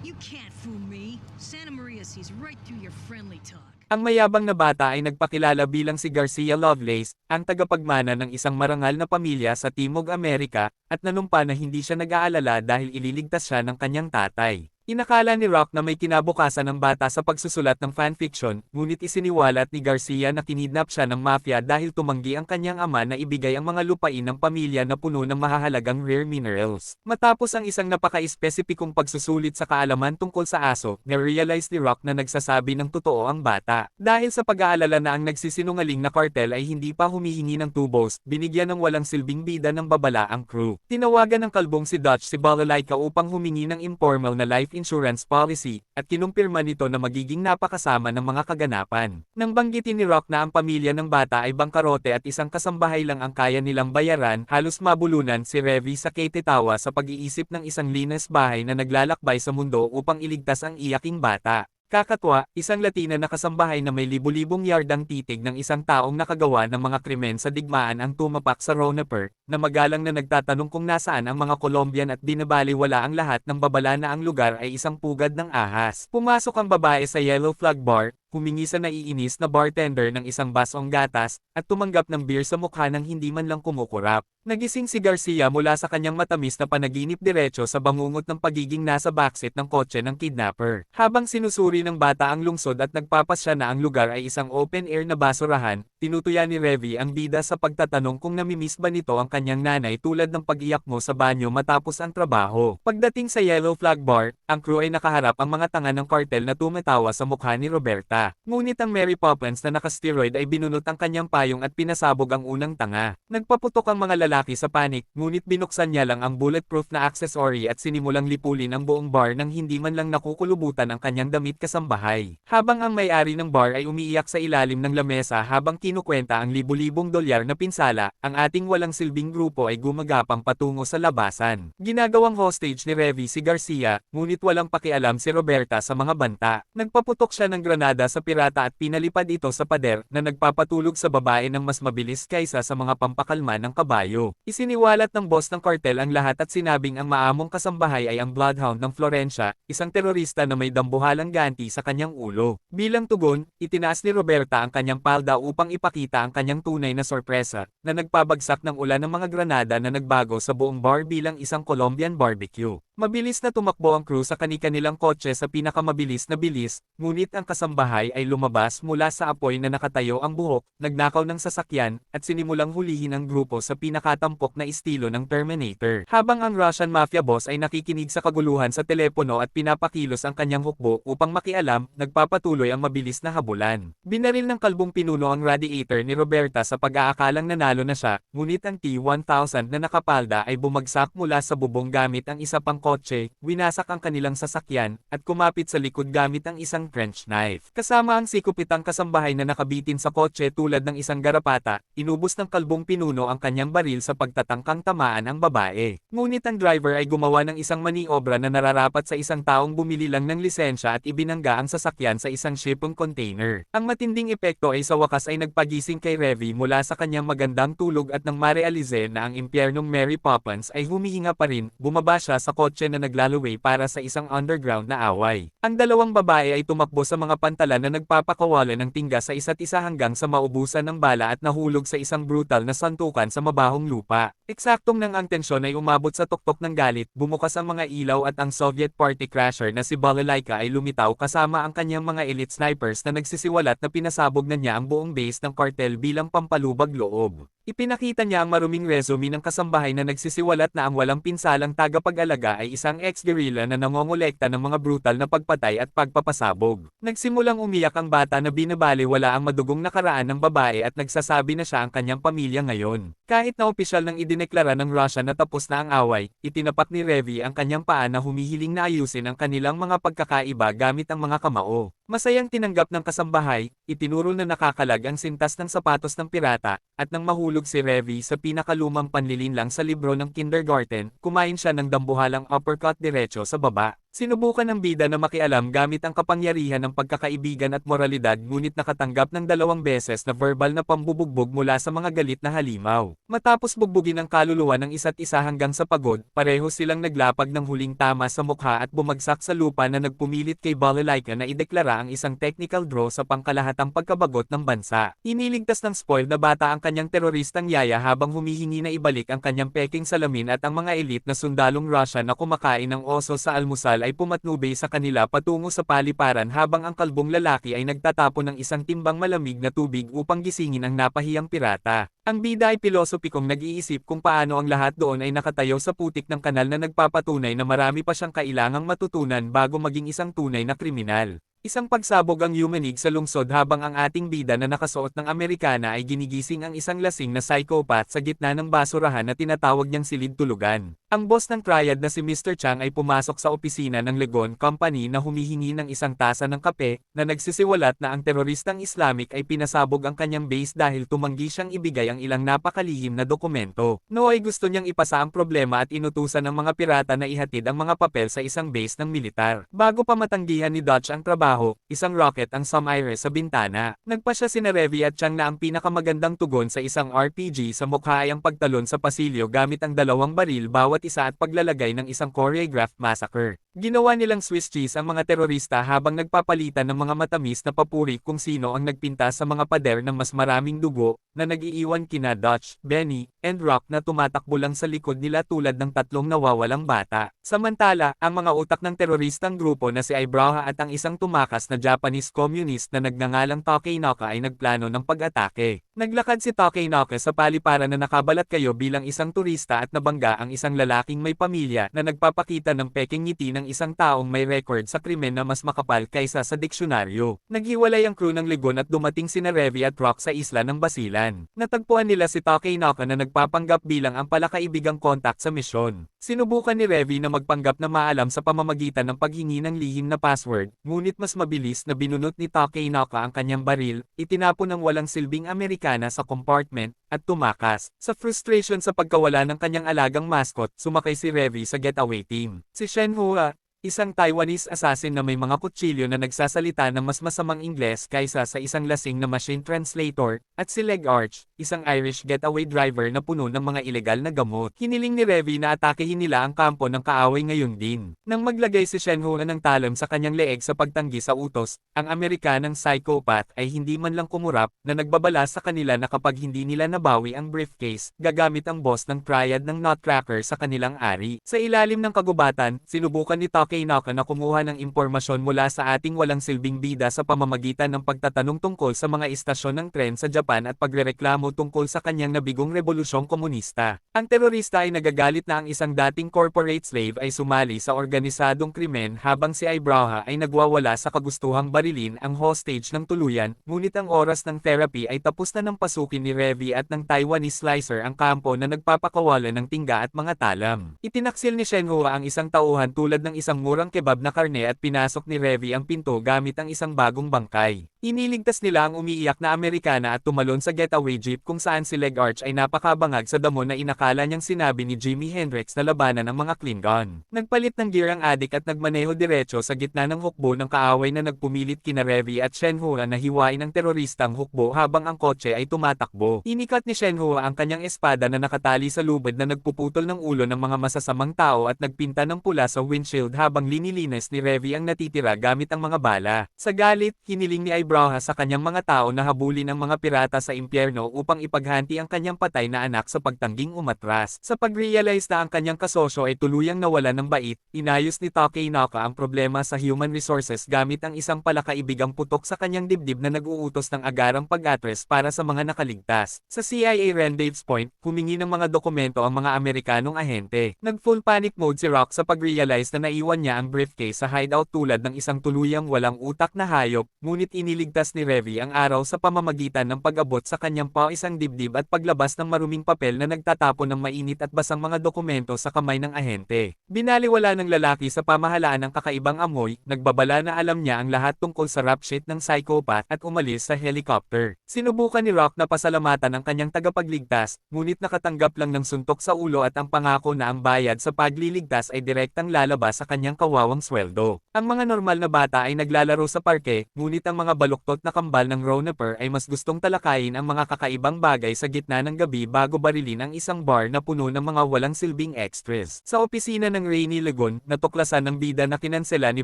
You can't fool me. Santa Maria sees right through your friendly talk. Ang mayabang na bata ay nagpakilala bilang si Garcia Lovelace, ang tagapagmana ng isang marangal na pamilya sa Timog Amerika, at nanumpa na hindi siya nag-aalala dahil ililigtas siya ng kanyang tatay. Inakala ni Rock na may kinabukasan ng bata sa pagsusulat ng fanfiction, ngunit isiniwalat ni Garcia na kinidnap siya ng mafia dahil tumanggi ang kanyang ama na ibigay ang mga lupain ng pamilya na puno ng mahahalagang rare minerals. Matapos ang isang napaka-espesipikong pagsusulit sa kaalaman tungkol sa aso, na-realize ni Rock na nagsasabi ng totoo ang bata. Dahil sa pag-aalala na ang nagsisinungaling na cartel ay hindi pa humihingi ng tubos, binigyan ng walang silbing bida ng babala ang crew. Tinawagan ng kalbong si Dutch si Balalaika upang humingi ng informal na life insurance policy, at kinumpirma nito na magiging napakasama ng mga kaganapan. Nang banggitin ni Rock na ang pamilya ng bata ay bangkarote at isang kasambahay lang ang kaya nilang bayaran, halos mabulunan si Revy sa ketetawa sa pag-iisip ng isang linas bahay na naglalakbay sa mundo upang iligtas ang iyaking bata. Kakatwa, isang Latina na kasambahay na may libu-libong yardang titig ng isang taong nakagawa ng mga krimen sa digmaan ang tumapak sa Ronaper, na magalang na nagtatanong kung nasaan ang mga Colombian at binabaliwala ang lahat ng babala na ang lugar ay isang pugad ng ahas. Pumasok ang babae sa Yellow Flag Bar, humingi sa naiinis na bartender ng isang basong gatas, at tumanggap ng beer sa mukha nang hindi man lang kumukurap. Nagising si Garcia mula sa kanyang matamis na panaginip diretso sa bangungot ng pagiging nasa backseat ng kotse ng kidnapper. Habang sinusuri ng bata ang lungsod at nagpapasya na ang lugar ay isang open-air na basurahan, tinutuya ni Revy ang bida sa pagtatanong kung namimiss ba nito ang kanyang nanay tulad ng pag-iyak mo sa banyo matapos ang trabaho. Pagdating sa Yellow Flag Bar, ang crew ay nakaharap ang mga tanga ng kartel na tumatawa sa mukha ni Roberta. Ngunit ang Mary Poppins na naka-steroid ay binunot ang kanyang payong at pinasabog ang unang tanga. Nagpaputok ang mga lalaki sa panik, ngunit binuksan niya lang ang bulletproof na accessory at sinimulang lipulin ang buong bar nang hindi man lang nakukulubutan ang kanyang damit kasambahay. Habang ang may-ari ng bar ay umiiyak sa ilalim ng lamesa habang kinukwenta ang libu-libong dolyar na pinsala, ang ating walang silbing grupo ay gumagapang patungo sa labasan. Ginagawang hostage ni Revy si Garcia, ngunit walang pakialam si Roberta sa mga banta. Nagpaputok siya ng granada sa pirata at pinalipad ito sa pader na nagpapatulog sa babae ng mas mabilis kaysa sa mga pampakalma ng kabayo. Isiniwalat ng boss ng kartel ang lahat at sinabing ang maamong kasambahay ay ang Bloodhound ng Florencia, isang terorista na may dambuhalang ganti sa kanyang ulo. Bilang tugon, itinaas ni Roberta ang kanyang palda upang ipakita ang kanyang tunay na sorpresa, na nagpabagsak ng ulan ng mga granada na nagbago sa buong bar bilang isang Colombian barbecue. Mabilis na tumakbo ang crew sa kani-kanilang kotse sa pinakamabilis na bilis, ngunit ang kasambahay ay lumabas mula sa apoy na nakatayo ang buhok, nagnakaw ng sasakyan, at sinimulang hulihin ang grupo sa pinakatampok na estilo ng Terminator. Habang ang Russian Mafia boss ay nakikinig sa kaguluhan sa telepono at pinapakilos ang kanyang hukbo upang makialam, nagpapatuloy ang mabilis na habulan. Binaril ng kalbong pinuno ang radiator ni Roberta sa pag-aakalang nanalo na siya, ngunit ang T-1000 na nakapalda ay bumagsak mula sa bubong gamit ang isa pang kotse, winasak ang kanilang sasakyan, at kumapit sa likod gamit ang isang French knife. Kasama ang sikupitang kasambahay na nakabitin sa kotse tulad ng isang garapata, inubos ng kalbong pinuno ang kanyang baril sa pagtatangkang tamaan ang babae. Ngunit ang driver ay gumawa ng isang maniobra na nararapat sa isang taong bumili lang ng lisensya at ibinangga ang sasakyan sa isang shipping container. Ang matinding epekto ay sa wakas ay nagpagising kay Revy mula sa kanyang magandang tulog at nang marealize na ang impyernong Mary Poppins ay humihinga pa rin, bumaba siya sa kotse na naglalaway para sa isang underground na away. Ang dalawang babae ay tumakbo sa mga pantalan na nagpapakawalan ng tingga sa isa't isa hanggang sa maubusan ng bala at nahulog sa isang brutal na santukan sa mabahong lupa. Eksaktong nang ang tensyon ay umabot sa tuktok ng galit, bumukas ang mga ilaw at ang Soviet party crasher na si Balalaika ay lumitaw kasama ang kanyang mga elite snipers na nagsisiwalat na pinasabog na niya ang buong base ng kartel bilang pampalubag loob. Ipinakita niya ang maruming resume ng kasambahay na nagsisiwalat na ang walang pinsalang tagapag-alaga ay isang ex-guerrilla na nangongolekta ng mga brutal na pagpatay at pagpapasabog. Nagsimulang umiyak ang bata na binabaliwala ang madugong nakaraan ng babae at nagsasabi na siya ang kanyang pamilya ngayon. Kahit na opisyal nang idineklara ng Russia na tapos na ang away, itinapat ni Revy ang kanyang paa na humihiling na ayusin ang kanilang mga pagkakaiba gamit ang mga kamao. Masayang tinanggap ng kasambahay, itinuro na nakakalag ang sintas ng sapatos ng pirata, at nang mahulog si Revy sa pinakalumang panlilinlang sa libro ng kindergarten, kumain siya ng dambuhalang uppercut diretso sa baba. Sinubukan ng bida na makialam gamit ang kapangyarihan ng pagkakaibigan at moralidad ngunit nakatanggap ng 2 beses na verbal na pambubugbog mula sa mga galit na halimaw. Matapos bugbugin ang kaluluwa ng isa't isa hanggang sa pagod, pareho silang naglapag ng huling tama sa mukha at bumagsak sa lupa na nagpumilit kay Balalaika na ideklara ang isang technical draw sa pangkalahatang pagkabagot ng bansa. Iniligtas ng spoiled na bata ang kanyang teroristang yaya habang humihingi na ibalik ang kanyang peking salamin at ang mga elite na sundalong Russia na kumakain ng oso sa almusal ay pumatnubay sa kanila patungo sa paliparan habang ang kalbong lalaki ay nagtatapon ng isang timbang malamig na tubig upang gisingin ang napahiyang pirata. Ang bida ay pilosopikong nag-iisip kung paano ang lahat doon ay nakatayo sa putik ng kanal na nagpapatunay na marami pa siyang kailangang matutunan bago maging isang tunay na kriminal. Isang pagsabog ang yumanig sa lungsod habang ang ating bida na nakasuot ng Amerikana ay ginigising ang isang lasing na psychopath sa gitna ng basurahan na tinatawag niyang silid tulugan. Ang boss ng triad na si Mr. Chang ay pumasok sa opisina ng Legon Company na humihingi ng isang tasa ng kape, na nagsisiwalat na ang teroristang Islamic ay pinasabog ang kanyang base dahil tumanggi siyang ibigay ang ilang napakalihim na dokumento. Noy gusto niyang ipasa ang problema at inutusan ng mga pirata na ihatid ang mga papel sa isang base ng militar. Bago pa matanggihan ni Dutch ang trabaho, isang rocket ang sumaire sa bintana. Nagpa siya sina Revy at Chang na ang pinakamagandang tugon sa isang RPG sa mukha ay ang pagtalon sa pasilyo gamit ang 2 baril bawat isa at paglalagay ng isang choreographed massacre. Ginawa nilang Swiss cheese ang mga terorista habang nagpapalitan ng mga matamis na papuri kung sino ang nagpinta sa mga pader ng mas maraming dugo, na nag-iiwan kina Dutch, Benny, and Rock na tumatakbo lang sa likod nila tulad ng tatlong nawawalang bata. Samantala, ang mga utak ng teroristang grupo na si Ibrahim at ang isang tumakas na Japanese communist na nagngangalang Takenaka ay nagplano ng pag-atake. Naglakad si Takenaka sa paliparan na nakabalat kayo bilang isang turista at nabangga ang isang lalaking may pamilya na nagpapakita ng peking ngiti ng isang taong may record sa krimen na mas makapal kaysa sa diksyonaryo. Naghiwalay ang crew ng Legon at dumating sina Revy at Rock sa isla ng Basilan. Natagpuan nila si Takenaka na nagpapanggap bilang ang palakaibigang kontak sa misyon. Sinubukan ni Revy na magpanggap na maalam sa pamamagitan ng paghingi ng lihim na password, ngunit mas mabilis na binunot ni Takenaka ang kanyang baril, itinapon ng walang silbing Amerikana sa compartment, at tumakas. Sa frustration sa pagkawala ng kanyang alagang mascot, sumakay si Revy sa getaway team. Si Shen Hua, isang Taiwanese assassin na may mga kutsilyo na nagsasalita ng mas masamang Ingles kaysa sa isang lasing na machine translator, at si Leg Arch, isang Irish getaway driver na puno ng mga ilegal na gamot. Hiniling ni Revy na atakehin nila ang kampo ng kaaway ngayon din. Nang maglagay si Shenhua ng talam sa kanyang leeg sa pagtanggi sa utos, ang Amerikanang psychopath ay hindi man lang kumurap, na nagbabala sa kanila na kapag hindi nila nabawi ang briefcase, gagamit ang boss ng triad ng Nutcracker sa kanilang ari. Sa ilalim ng kagubatan, sinubukan ni Takenaka na kumuha ng impormasyon mula sa ating walang silbing bida sa pamamagitan ng pagtatanong tungkol sa mga istasyon ng tren sa Japan at pagrereklamo tungkol sa kanyang nabigong rebolusyong komunista. Ang terorista ay nagagalit na ang isang dating corporate slave ay sumali sa organisadong krimen habang si Ibrahim ay nagwawala sa kagustuhang barilin ang hostage ng tuluyan, ngunit ang oras ng therapy ay tapos na nang pasukin ni Revy at ng Taiwanese slicer ang kampo na nagpapakawalan ng tingga at mga talam. Itinaksil ni Shenhua ang isang tauhan tulad ng isang murang kebab na karne at pinasok ni Revy ang pinto gamit ang isang bagong bangkay. Iniligtas nila ang umiiyak na Amerikana at tumalon sa getaway jeep kung saan si Leg Arch ay napakabangag sa damo na inakala niyang sinabi ni Jimi Hendrix na labanan ng mga Klingon. Nagpalit ng gear ang adik at nagmaneho diretso sa gitna ng hukbo ng kaaway na nagpumilit kina Revy at Shenhua na hiwain ng teroristang hukbo habang ang kotse ay tumatakbo. Inikat ni Shenhua ang kanyang espada na nakatali sa lubid na nagpuputol ng ulo ng mga masasamang tao at nagpinta ng pula sa windshield habang linilinis ni Revy ang natitira gamit ang mga bala. Sa galit, hiniling ni Ibrahim sa kanyang mga tao na habulin ang mga pirata sa impyerno upang ipaghanti ang kanyang patay na anak sa pagtangging umatras. Sa pag-realize na ang kanyang kasosyo ay tuluyang nawala ng bait, inayos ni Takenaka ang problema sa human resources gamit ang isang palakaibigang putok sa kanyang dibdib na nag-uutos ng agarang pag-atres para sa mga nakaligtas. Sa CIA Rendezvous Point, humingi ng mga dokumento ang mga Amerikanong ahente. Nag-full panic mode si Rock sa pag-realize na naiwan niya ang briefcase sa hideout tulad ng isang tuluyang walang utak na hayop, ngunit iniligtas ni Revy ang araw sa pamamagitan ng pag-abot sa kanyang isang dibdib at paglabas ng maruming papel na nagtatapon ng mainit at basang mga dokumento sa kamay ng ahente. Binaliwala ng lalaki sa pamahalaan ng kakaibang amoy, nagbabala na alam niya ang lahat tungkol sa rap sheet ng psychopath at umalis sa helicopter. Sinubukan ni Rock na pasalamatan ang kanyang tagapagligtas, ngunit nakatanggap lang ng suntok sa ulo at ang pangako na ang bayad sa pagliligtas ay direktang lalabas sa kanyang kawawang sweldo. Ang mga normal na bata ay naglalaro sa parke, ngunit ang mga baluktot na kambal ng Ronaper ay mas gustong talakayin ang mga kakaibang bagay sa gitna ng gabi bago barilin ang isang bar na puno ng mga walang silbing extras. Sa opisina ng Rainy Lagoon, natuklasan ng bida na kinansela ni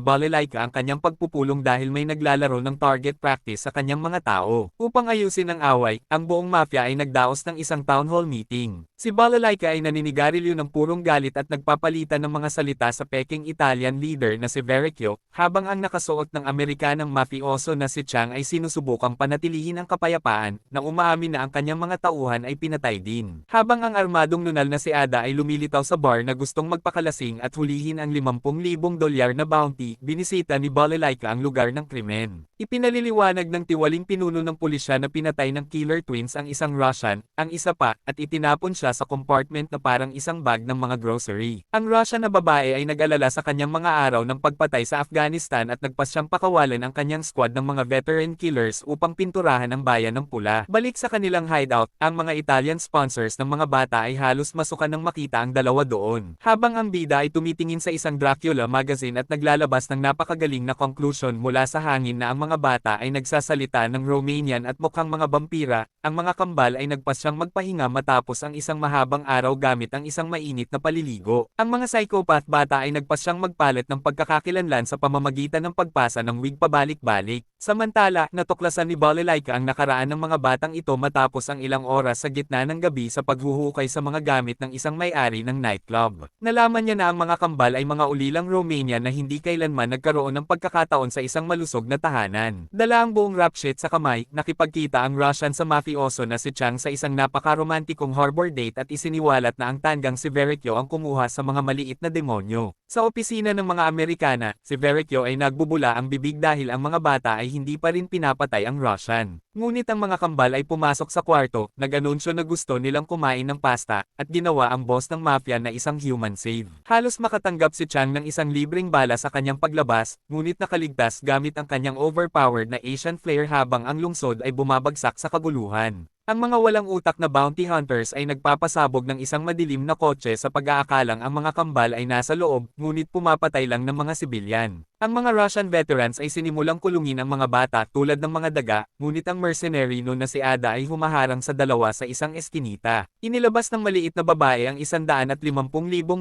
Balalaika ang kanyang pagpupulong dahil may naglalaro ng target practice sa kanyang mga tao. Upang ayusin ang away, ang buong mafia ay nagdaos ng isang town hall meeting. Si Balalaika ay naninigarilyo ng purong galit at nagpapalitan ng mga salita sa peking Italian leader na si Vericchio, habang ang nakasuot ng Amerikanang mafioso na si Chang ay sinusubukang panatilihin ang kapayapaan, na umaamin na ang kanyang mga tauhan ay pinatay din. Habang ang armadong nunal na si Ada ay lumilitaw sa bar na gustong magpakalasing at hulihin ang $50,000 na bounty, binisita ni Balalaika ang lugar ng krimen. Ipinaliliwanag ng tiwaling pinuno ng pulisya na pinatay ng killer twins ang isang Russian, ang isa pa, at itinapon siya sa compartment na parang isang bag ng mga grocery. Ang Russian na babae ay nag-alala sa kanyang mga araw ng pagpatay sa Afghanistan at nagpasyang pakawalan ang kanyang squad ng mga veteran killers upang pinturahan ang bayan ng pula. Balik sa kanilang hideout, ang mga Italian sponsors ng mga bata ay halos masukan ng makita ang dalawa doon. Habang ang bida ay tumitingin sa isang Dracula magazine at naglalabas ng napakagaling na conclusion mula sa hangin na ang mga mga bata ay nagsasalita ng Romanian at mukhang mga vampira, ang mga kambal ay nagpasyang magpahinga matapos ang isang mahabang araw gamit ang isang mainit na paliligo. Ang mga psychopath bata ay nagpasyang magpalit ng pagkakakilanlan sa pamamagitan ng pagpasa ng wig pabalik-balik. Samantala, natuklasan ni Balalaika ang nakaraan ng mga batang ito matapos ang ilang oras sa gitna ng gabi sa paghuhukay sa mga gamit ng isang may-ari ng nightclub. Nalaman niya na ang mga kambal ay mga ulilang Romanian na hindi kailanman nagkaroon ng pagkakataon sa isang malusog na tahanan. Dala ang buong rap sheet sa kamay, nakipagkita ang Russian sa mafioso na si Chang sa isang napakaromantikong harbor date at isiniwalat na ang tanggang si Vericchio ang kumuha sa mga maliit na demonyo. Sa opisina ng mga Amerikana, si Vericchio ay nagbubula ang bibig dahil ang mga bata ay hindi pa rin pinapatay ang Russian. Ngunit ang mga kambal ay pumasok sa kwarto, nag-anunsyo na gusto nilang kumain ng pasta, at ginawa ang boss ng mafia na isang human save. Halos makatanggap si Chang ng isang libreng bala sa kanyang paglabas, ngunit nakaligtas gamit ang kanyang overpowered na Asian flare habang ang lungsod ay bumabagsak sa kaguluhan. Ang mga walang utak na bounty hunters ay nagpapasabog ng isang madilim na kotse sa pag-aakalang ang mga kambal ay nasa loob, ngunit pumapatay lang ng mga sibilyan. Ang mga Russian veterans ay sinimulang kulungin ang mga bata tulad ng mga daga, ngunit ang mercenary no na si Ada ay humaharang sa dalawa sa isang eskinita. Inilabas ng maliit na babae ang 150,000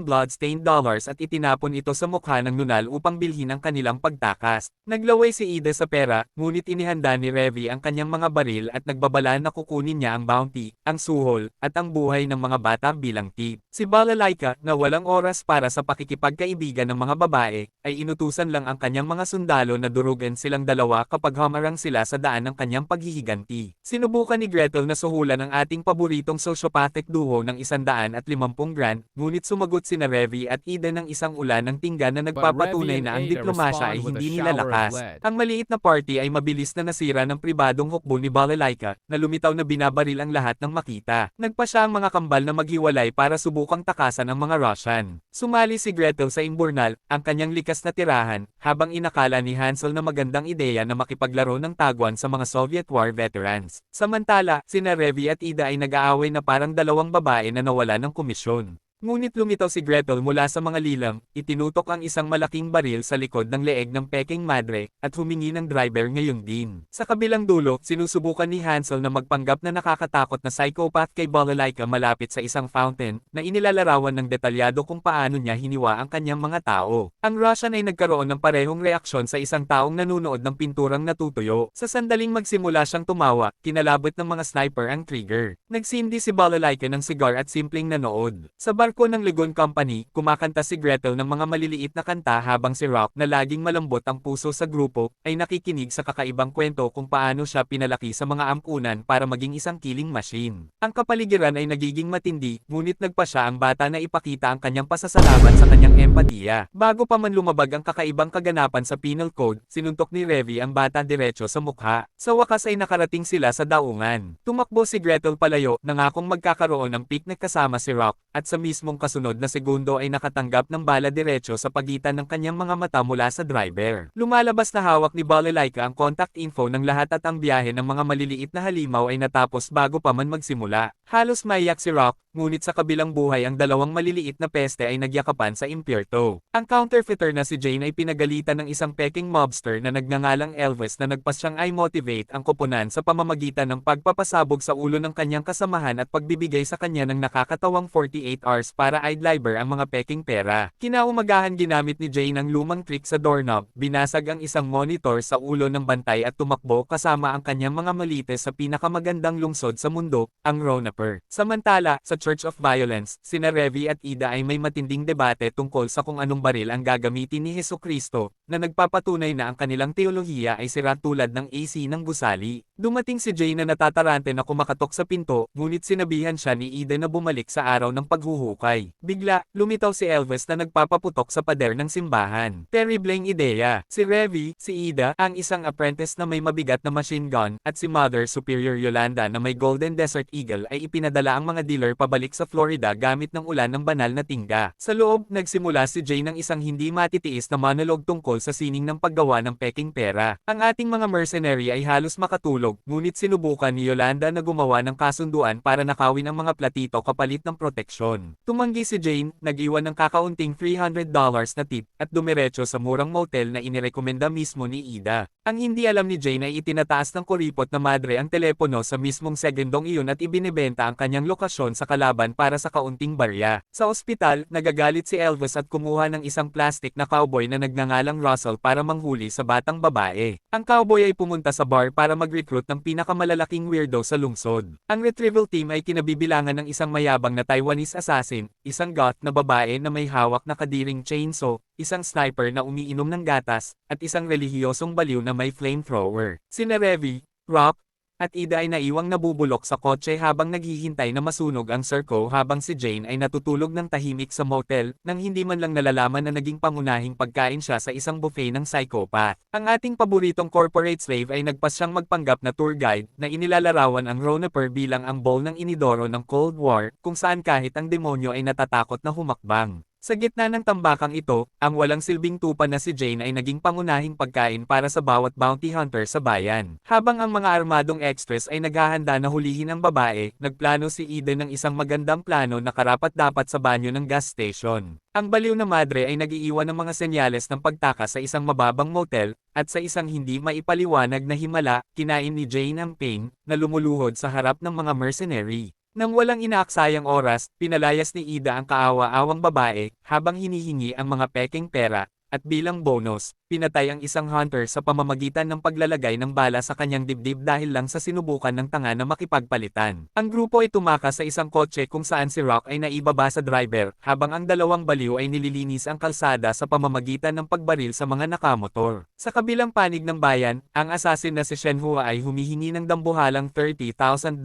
blood-stained dollars at itinapon ito sa mukha ng nunal upang bilhin ang kanilang pagtakas. Naglaway si Ida sa pera, ngunit inihanda ni Revi ang kanyang mga baril at nagbabala na kukunin niya ang bounty, ang suhol, at ang buhay ng mga bata bilang tip. Si Balalaika, na walang oras para sa pakikipagkaibigan ng mga babae, ay inutusan lang ang kanyang mga sundalo na durugan silang dalawa kapag hamarang sila sa daan ng kanyang paghihiganti. Sinubukan ni Gretel na suhulan ang ating paboritong sociopathic duo ng 150 grand, ngunit sumagot sina Revi at Ida ng isang ulan ng tingga na nagpapatunay na ang diplomasya ay hindi nilalakas. Ang maliit na party ay mabilis na nasira ng pribadong hukbo ni Balalaika, na lumitaw na binabaril ang lahat ng makita. Nagpa siya ang mga kambal na maghiwalay para subukang takasan ang mga Russian. Sumali si Gretel sa imburnal, ang kanyang likas na tirahan, habang inakala ni Hansel na magandang ideya na makipaglaro ng taguan sa mga Soviet War veterans. Samantala, sina Revi at Ida ay nag-aaway na parang dalawang babae na nawala ng komisyon. Ngunit lumitaw si Gretel mula sa mga lilam, itinutok ang isang malaking baril sa likod ng leeg ng peking madre, at humingi ng driver ngayon din. Sa kabilang dulo, sinusubukan ni Hansel na magpanggap na nakakatakot na psychopath kay Balalaika malapit sa isang fountain, na inilalarawan ng detalyado kung paano niya hiniwa ang kanyang mga tao. Ang Russian ay nagkaroon ng parehong reaksyon sa isang taong nanunood ng pinturang natutuyo. Sa sandaling magsimula siyang tumawa, kinalabot ng mga sniper ang trigger. Nagsindi si Balalaika ng sigar at simpleng nanood. Sa barko ng Ligon Company, kumakanta si Gretel ng mga maliliit na kanta habang si Rock, na laging malambot ang puso sa grupo, ay nakikinig sa kakaibang kwento kung paano siya pinalaki sa mga ampunan para maging isang killing machine. Ang kapaligiran ay nagiging matindi, ngunit nagpa siya ang bata na ipakita ang kanyang pasasalamat sa kanyang empatiya. Bago pa man lumabag ang kakaibang kaganapan sa penal code, sinuntok ni Revi ang bata diretso sa mukha. Sa wakas ay nakarating sila sa daungan. Tumakbo si Gretel palayo, nangakong magkakaroon ng picnic kasama si Rock, at sa mismong kasunod na segundo ay nakatanggap ng bala diretso sa pagitan ng kanyang mga mata mula sa driver. Lumalabas na hawak ni Balalaika ang contact info ng lahat at ang biyahe ng mga maliliit na halimaw ay natapos bago pa man magsimula. Halos maiyak si Rock, ngunit sa kabilang buhay ang dalawang maliliit na peste ay nagyakapan sa impyerto. Ang counterfeiter na si Jane ay pinagalitan ng isang peking mobster na nagngangalang Elvis na nagpasyang i-motivate ang koponan sa pamamagitan ng pagpapasabog sa ulo ng kanyang kasamahan at pagbibigay sa kanya ng nakakatawang 48 hours para i-deliver ang mga peking pera. Kinaumagahan ginamit ni Jane ang lumang trick sa doorknob, binasag ang isang monitor sa ulo ng bantay at tumakbo kasama ang kanyang mga malites sa pinakamagandang lungsod sa mundo, ang Ronaper. Samantala, sa Church of Violence, sina Revi at Ida ay may matinding debate tungkol sa kung anong baril ang gagamitin ni Hesukristo, na nagpapatunay na ang kanilang teolohiya ay sira tulad ng AC ng gusali. Dumating si Jane na natatarante na kumakatok sa pinto, ngunit sinabihan siya ni Ida na bumalik sa araw ng paghuhukay. Bigla, lumitaw si Elvis na nagpapaputok sa pader ng simbahan. Terribleng ideya. Si Revi, si Ida, ang isang apprentice na may mabigat na machine gun, at si Mother Superior Yolanda na may Golden Desert Eagle ay ipinadala ang mga dealer pabalik sa Florida gamit ng ulan ng banal na tingga. Sa loob, nagsimula si Jane ng isang hindi matitiis na monologue tungkol sa sining ng paggawa ng peking pera. Ang ating mga mercenary ay halos makatulog bilog, ngunit sinubukan ni Yolanda na gumawa ng kasunduan para nakawin ang mga platito kapalit ng proteksyon. Tumanggi si Jane, nag-iwan ng kakaunting $300 na tip, at dumiretso sa murang motel na inirekomenda mismo ni Ida. Ang hindi alam ni Jane ay itinataas ng kuripot na madre ang telepono sa mismong segundong iyon at ibinebenta ang kanyang lokasyon sa kalaban para sa kaunting barya. Sa ospital, nagagalit si Elvis at kumuha ng isang plastic na cowboy na nagngangalang Russell para manghuli sa batang babae. Ang cowboy ay pumunta sa bar para mag-recruit ng pinakamalalaking weirdo sa lungsod. Ang retrieval team ay kinabibilangan ng isang mayabang na Taiwanese assassin, isang goth na babae na may hawak na kadiring chainsaw, isang sniper na umiinom ng gatas, at isang relihiyosong baliw na may flamethrower. Sina Revy, Rock, at Ida ay naiwang nabubulok sa kotse habang naghihintay na masunog ang circo habang si Jane ay natutulog ng tahimik sa motel nang hindi man lang nalalaman na naging pangunahing pagkain siya sa isang buffet ng psychopath. Ang ating paboritong corporate slave ay nagpas siyang magpanggap na tour guide na inilalarawan ang Ronaper bilang ang bowl ng inidoro ng Cold War kung saan kahit ang demonyo ay natatakot na humakbang. Sa gitna ng tambakang ito, ang walang silbing tupa na si Jane ay naging pangunahing pagkain para sa bawat bounty hunter sa bayan. Habang ang mga armadong extras ay naghahanda na hulihin ang babae, nagplano si Eden ng isang magandang plano na karapat-dapat sa banyo ng gas station. Ang baliw na madre ay nag-iiwan ng mga senyales ng pagtakas sa isang mababang motel, at sa isang hindi maipaliwanag na himala, kinain ni Jane ang pain na lumuluhod sa harap ng mga mercenary. Nang walang inaaksayang oras, pinalayas ni Ida ang kaawa-awang babae, habang hinihingi ang mga pekeng pera, at bilang bonus, pinatay ang isang hunter sa pamamagitan ng paglalagay ng bala sa kanyang dibdib dahil lang sa sinubukan ng tanga na makipagpalitan. Ang grupo ay tumakas sa isang kotse kung saan si Rock ay naibaba sa driver, habang ang dalawang baliw ay nililinis ang kalsada sa pamamagitan ng pagbaril sa mga nakamotor. Sa kabilang panig ng bayan, ang assassin na si Shenhua ay humihingi ng dambuhalang $30,000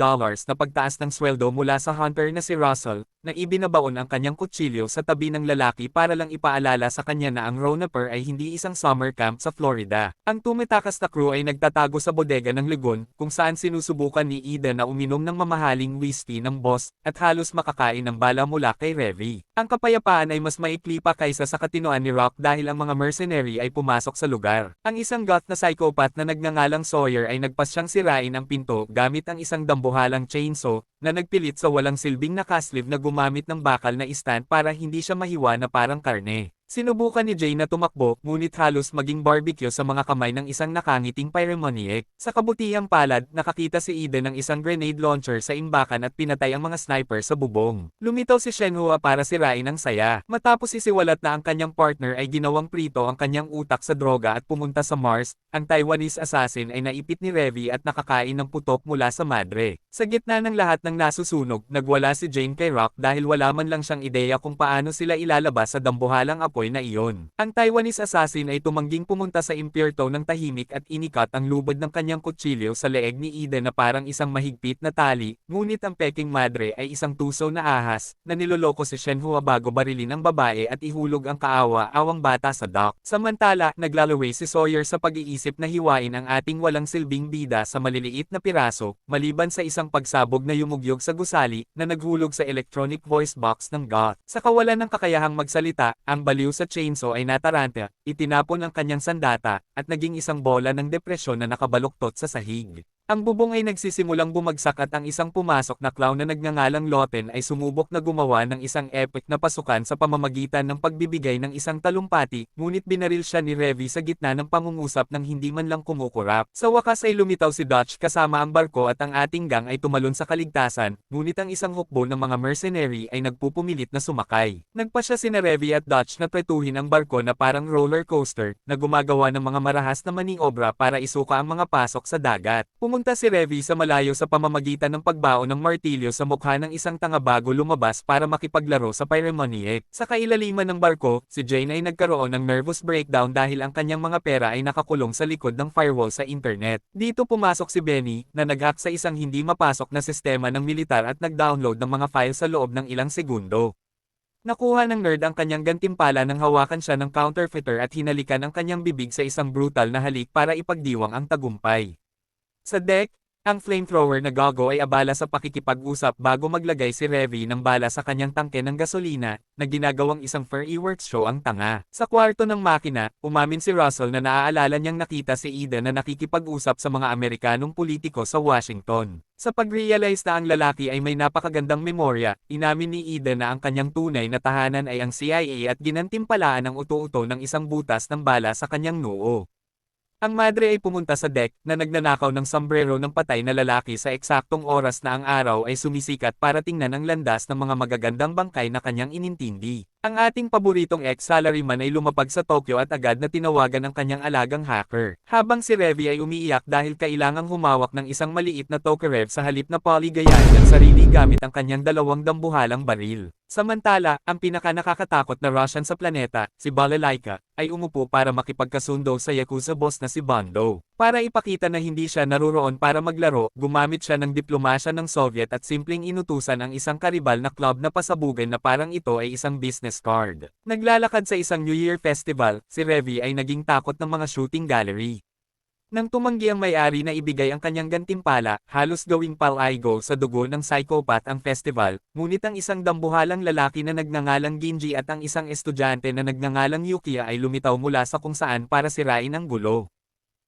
na pagtaas ng sweldo mula sa hunter na si Russell, na ibinabaon ang kanyang kutsilyo sa tabi ng lalaki para lang ipaalala sa kanya na ang Ronaper ay hindi isang summer camp sa Florida. Ang tumitakas na crew ay nagtatago sa bodega ng Legon, kung saan sinusubukan ni Ida na uminom ng mamahaling whiskey ng boss, at halos makakain ng bala mula kay Revy. Ang kapayapaan ay mas maikli pa kaysa sa katinoan ni Rock dahil ang mga mercenary ay pumasok sa lugar. Ang isang goth na psychopath na nagngangalang Sawyer ay nagpas siyang sirain ang pinto gamit ang isang dambuhalang chainsaw, na nagpilit sa walang silbing nakaslive na gumamit ng bakal na stand para hindi siya mahiwa na parang karne. Sinubukan ni Jane na tumakbo, ngunit halos maging barbecue sa mga kamay ng isang nakangiting pyromaniac. Sa kabutihang palad, nakakita si Eden ng isang grenade launcher sa imbakan at pinatay ang mga sniper sa bubong. Lumitaw si Shenhua para sirain ang saya. Matapos isiwalat na ang kanyang partner ay ginawang prito ang kanyang utak sa droga at pumunta sa Mars, ang Taiwanese assassin ay naipit ni Revy at nakakain ng putok mula sa madre. Sa gitna ng lahat ng nasusunog, nagwala si Jane kay Rock dahil wala man lang siyang ideya kung paano sila ilalabas sa dambuhalang apoy na iyon. Ang Taiwanese assassin ay tumangging pumunta sa impyerno ng tahimik at inikat ang lubid ng kanyang kutsilyo sa leeg ni Eden na parang isang mahigpit na tali, ngunit ang peking madre ay isang tuso na ahas, na niloloko si Shenhua bago barilin ang babae at ihulog ang kaawa-awang bata sa dock. Samantala, naglalaway si Sawyer sa pag-iisip na hiwain ang ating walang silbing bida sa maliliit na piraso, maliban sa isang pagsabog na yumugyog sa gusali, na naghulog sa electronic voice box ng goth. Sa kawalan ng kakayahang magsalita, ang baliw sa chainsaw ay nataranta, itinapon ang kanyang sandata, at naging isang bola ng depresyon na nakabaluktot sa sahig. Ang bubong ay nagsisimulang bumagsak at ang isang pumasok na clown na nagngangalang Loten ay sumubok na gumawa ng isang epic na pasukan sa pamamagitan ng pagbibigay ng isang talumpati, ngunit binaril siya ni Revy sa gitna ng pangungusap ng hindi man lang kumukurap. Sa wakas ay lumitaw si Dutch kasama ang barko at ang ating gang ay tumalon sa kaligtasan, ngunit ang isang hukbo ng mga mercenary ay nagpupumilit na sumakay. Nagpasya sina Revy at Dutch na tretuhin ang barko na parang roller coaster, na gumagawa ng mga marahas na maniobra para isuka ang mga pasok sa dagat. Pumunta si Revy sa malayo sa pamamagitan ng pagbaon ng martilyo sa mukha ng isang tanga bago lumabas para makipaglaro sa pyromaniac. Sa kailaliman ng barko, si Jane ay nagkaroon ng nervous breakdown dahil ang kanyang mga pera ay nakakulong sa likod ng firewall sa internet. Dito pumasok si Benny, na nag-hack sa isang hindi mapasok na sistema ng militar at nag-download ng mga file sa loob ng ilang segundo. Nakuha ng nerd ang kanyang gantimpala nang hawakan siya ng counterfeiter at hinalikan ang kanyang bibig sa isang brutal na halik para ipagdiwang ang tagumpay. Sa deck, Ang flamethrower na gago ay abala sa pakikipag-usap bago maglagay si Revy ng bala sa kanyang tangke ng gasolina, na ginagawang isang fireworks show ang tanga. Sa kwarto ng makina, umamin si Russell na naaalala niyang nakita si Ida na nakikipag-usap sa mga Amerikanong politiko sa Washington. Sa pag-realize na ang lalaki ay may napakagandang memorya, inamin ni Ida na ang kanyang tunay na tahanan ay ang CIA at ginantimpalaan ng uto-uto ng isang butas ng bala sa kanyang noo. Ang madre ay pumunta sa deck na nagnanakaw ng sombrero ng patay na lalaki sa eksaktong oras na ang araw ay sumisikat para tingnan ang landas ng mga magagandang bangkay na kanyang inintindi. Ang ating paboritong ex-salaryman ay lumapag sa Tokyo at agad na tinawagan ang kanyang alagang hacker. Habang si Revy ay umiiyak dahil kailangang humawak ng isang maliit na Tokarev sa halip na polygayahin ng sarili gamit ang kanyang dalawang dambuhalang baril. Samantala, ang pinaka-nakakatakot na Russian sa planeta, si Balalaika, ay umupo para makipagkasundo sa Yakuza boss na si Bando. Para ipakita na hindi siya naruroon para maglaro, gumamit siya ng diplomasya ng Soviet at simpleng inutusan ang isang karibal na club na pasabugin na parang ito ay isang business card. Naglalakad sa isang New Year festival, si Revy ay naging takot ng mga shooting gallery. Nang tumanggi ang may-ari na ibigay ang kanyang gantimpala, halos gawing palaygo sa dugo ng psychopath ang festival, ngunit ang isang dambuhalang lalaki na nagngangalang Ginji at ang isang estudyante na nagngangalang Yukiya ay lumitaw mula sa kung saan para sirain ang gulo.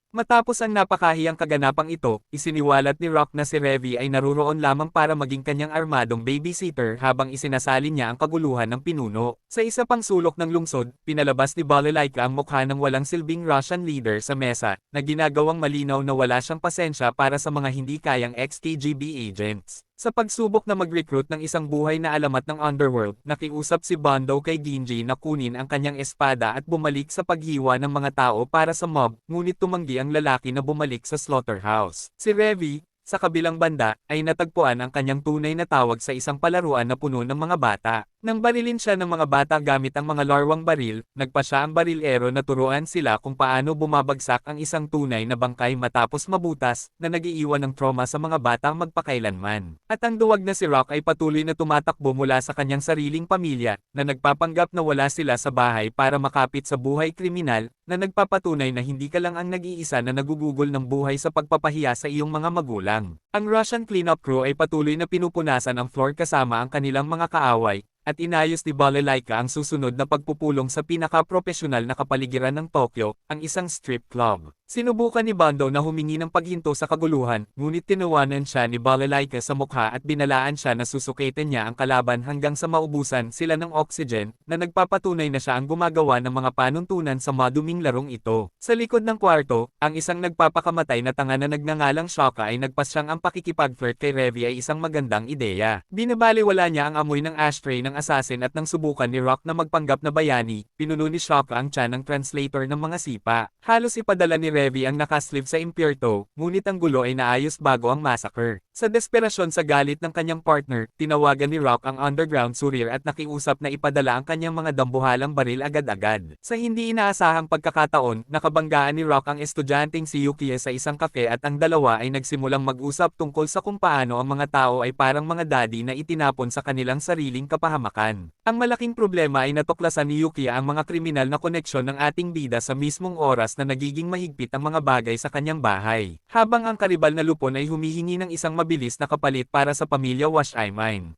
Matapos ang napakahiyang kaganapang ito, isiniwalat ni Rock na si Revy ay naruroon lamang para maging kanyang armadong babysitter habang isinasalin niya ang kaguluhan ng pinuno. Sa isa pang sulok ng lungsod, pinalabas ni Balalaika ang mukha ng walang silbing Russian leader sa mesa, na ginagawang malinaw na wala siyang pasensya para sa mga hindi kayang ex-KGB agents. Sa pagsubok na mag-recruit ng isang buhay na alamat ng underworld, nakiusap si Bando kay Ginji na kunin ang kanyang espada at bumalik sa paghiwa ng mga tao para sa mob, ngunit tumanggi ang lalaki na bumalik sa slaughterhouse. Si Revy, sa kabilang banda, ay natagpuan ang kanyang tunay na tawag sa isang palaruan na puno ng mga bata. Nang barilin siya ng mga bata gamit ang mga larwang baril, nagpa siya ang barilero na turuan sila kung paano bumabagsak ang isang tunay na bangkay matapos mabutas, na nagiiwan ng trauma sa mga batang magpakailanman. At ang duwag na si Rock ay patuloy na tumatakbo mula sa kanyang sariling pamilya, na nagpapanggap na wala sila sa bahay para makapit sa buhay kriminal, na nagpapatunay na hindi ka lang ang nag-iisa na nagugugol ng buhay sa pagpapahiya sa iyong mga magulang. Ang Russian cleanup crew ay patuloy na pinupunasan ang floor kasama ang kanilang mga kaaway, at inayos ni Balalaika ang susunod na pagpupulong sa pinaka-propesyonal na kapaligiran ng Tokyo, ang isang strip club. Sinubukan ni Bando na humingi ng paghinto sa kaguluhan, ngunit tinawanan siya ni Balalaika sa mukha at binalaan siya na susukitin niya ang kalaban hanggang sa maubusan sila ng oxygen, na nagpapatunay na siya ang gumagawa ng mga panuntunan sa maduming larong ito. Sa likod ng kwarto, ang isang nagpapakamatay na tanga na nagngangalang Shaka ay nagpasyang ang pakikipag-flirt kay Revy ay isang magandang ideya. Binabaliwala niya ang amoy ng ashtray ng assassin at nang subukan ni Rock na magpanggap na bayani, pinuno ni Shaka ang tiyan ng translator ng mga sipa. Halos ipadala ni Revy ang nakasleeve sa impyerto, ngunit ang gulo ay naayos bago ang massacre. Sa desperasyon sa galit ng kanyang partner, tinawagan ni Rock ang underground surir at nakiusap na ipadala ang kanyang mga dambuhalang baril agad-agad. Sa hindi inaasahang pagkakataon, nakabanggaan ni Rock ang estudyanteng si Yukiya sa isang kafe at ang dalawa ay nagsimulang mag-usap tungkol sa kung paano ang mga tao ay parang mga daddy na itinapon sa kanilang sariling kapahamakan. Ang malaking problema ay natuklasan ni Yukiya ang mga kriminal na koneksyon ng ating bida sa mismong oras na nagiging mahigpit ang mga bagay sa kanyang bahay. Habang ang karibal na lupon ay humihingi ng isang mabilis na kapalit para sa pamilya Washaiman.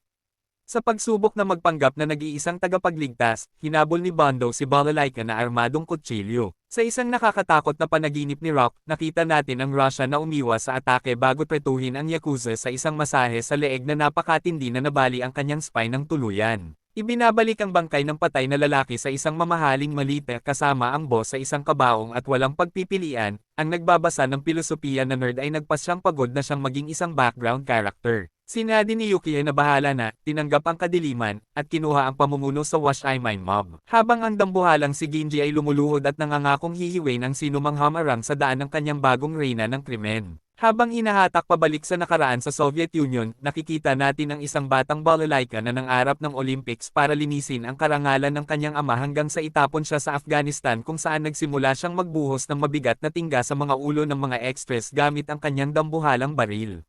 Sa pagsubok na magpanggap na nag-iisang tagapagligtas, hinabol ni Bando si Balalaika na armadong kutsilyo. Sa isang nakakatakot na panaginip ni Rock, nakita natin ang Russia na umiwas sa atake bago pretuhin ang Yakuza sa isang masahe sa leeg na napakatindi na nabali ang kanyang spine ng tuluyan. Ibinabalik ang bangkay ng patay na lalaki sa isang mamahaling malita kasama ang boss sa isang kabaong at walang pagpipilian. Ang nagbabasa ng pilosopiya na nerd ay nagpasyang pagod na siyang maging isang background character. Sinadi ni Yukiya na bahala na, tinanggap ang kadiliman, at kinuha ang pamumuno sa Washaiman mob. Habang ang dambuhalang si Ginji ay lumuluhod at nangangakong hihiwin ang sinumang hamarang sa daan ng kanyang bagong reyna ng krimen. Habang hinahatak pabalik sa nakaraan sa Soviet Union, nakikita natin ang isang batang Balalaika na nangarap ng Olympics para linisin ang karangalan ng kanyang ama hanggang sa itapon siya sa Afghanistan kung saan nagsimula siyang magbuhos ng mabigat na tingga sa mga ulo ng mga extras gamit ang kanyang dambuhalang baril.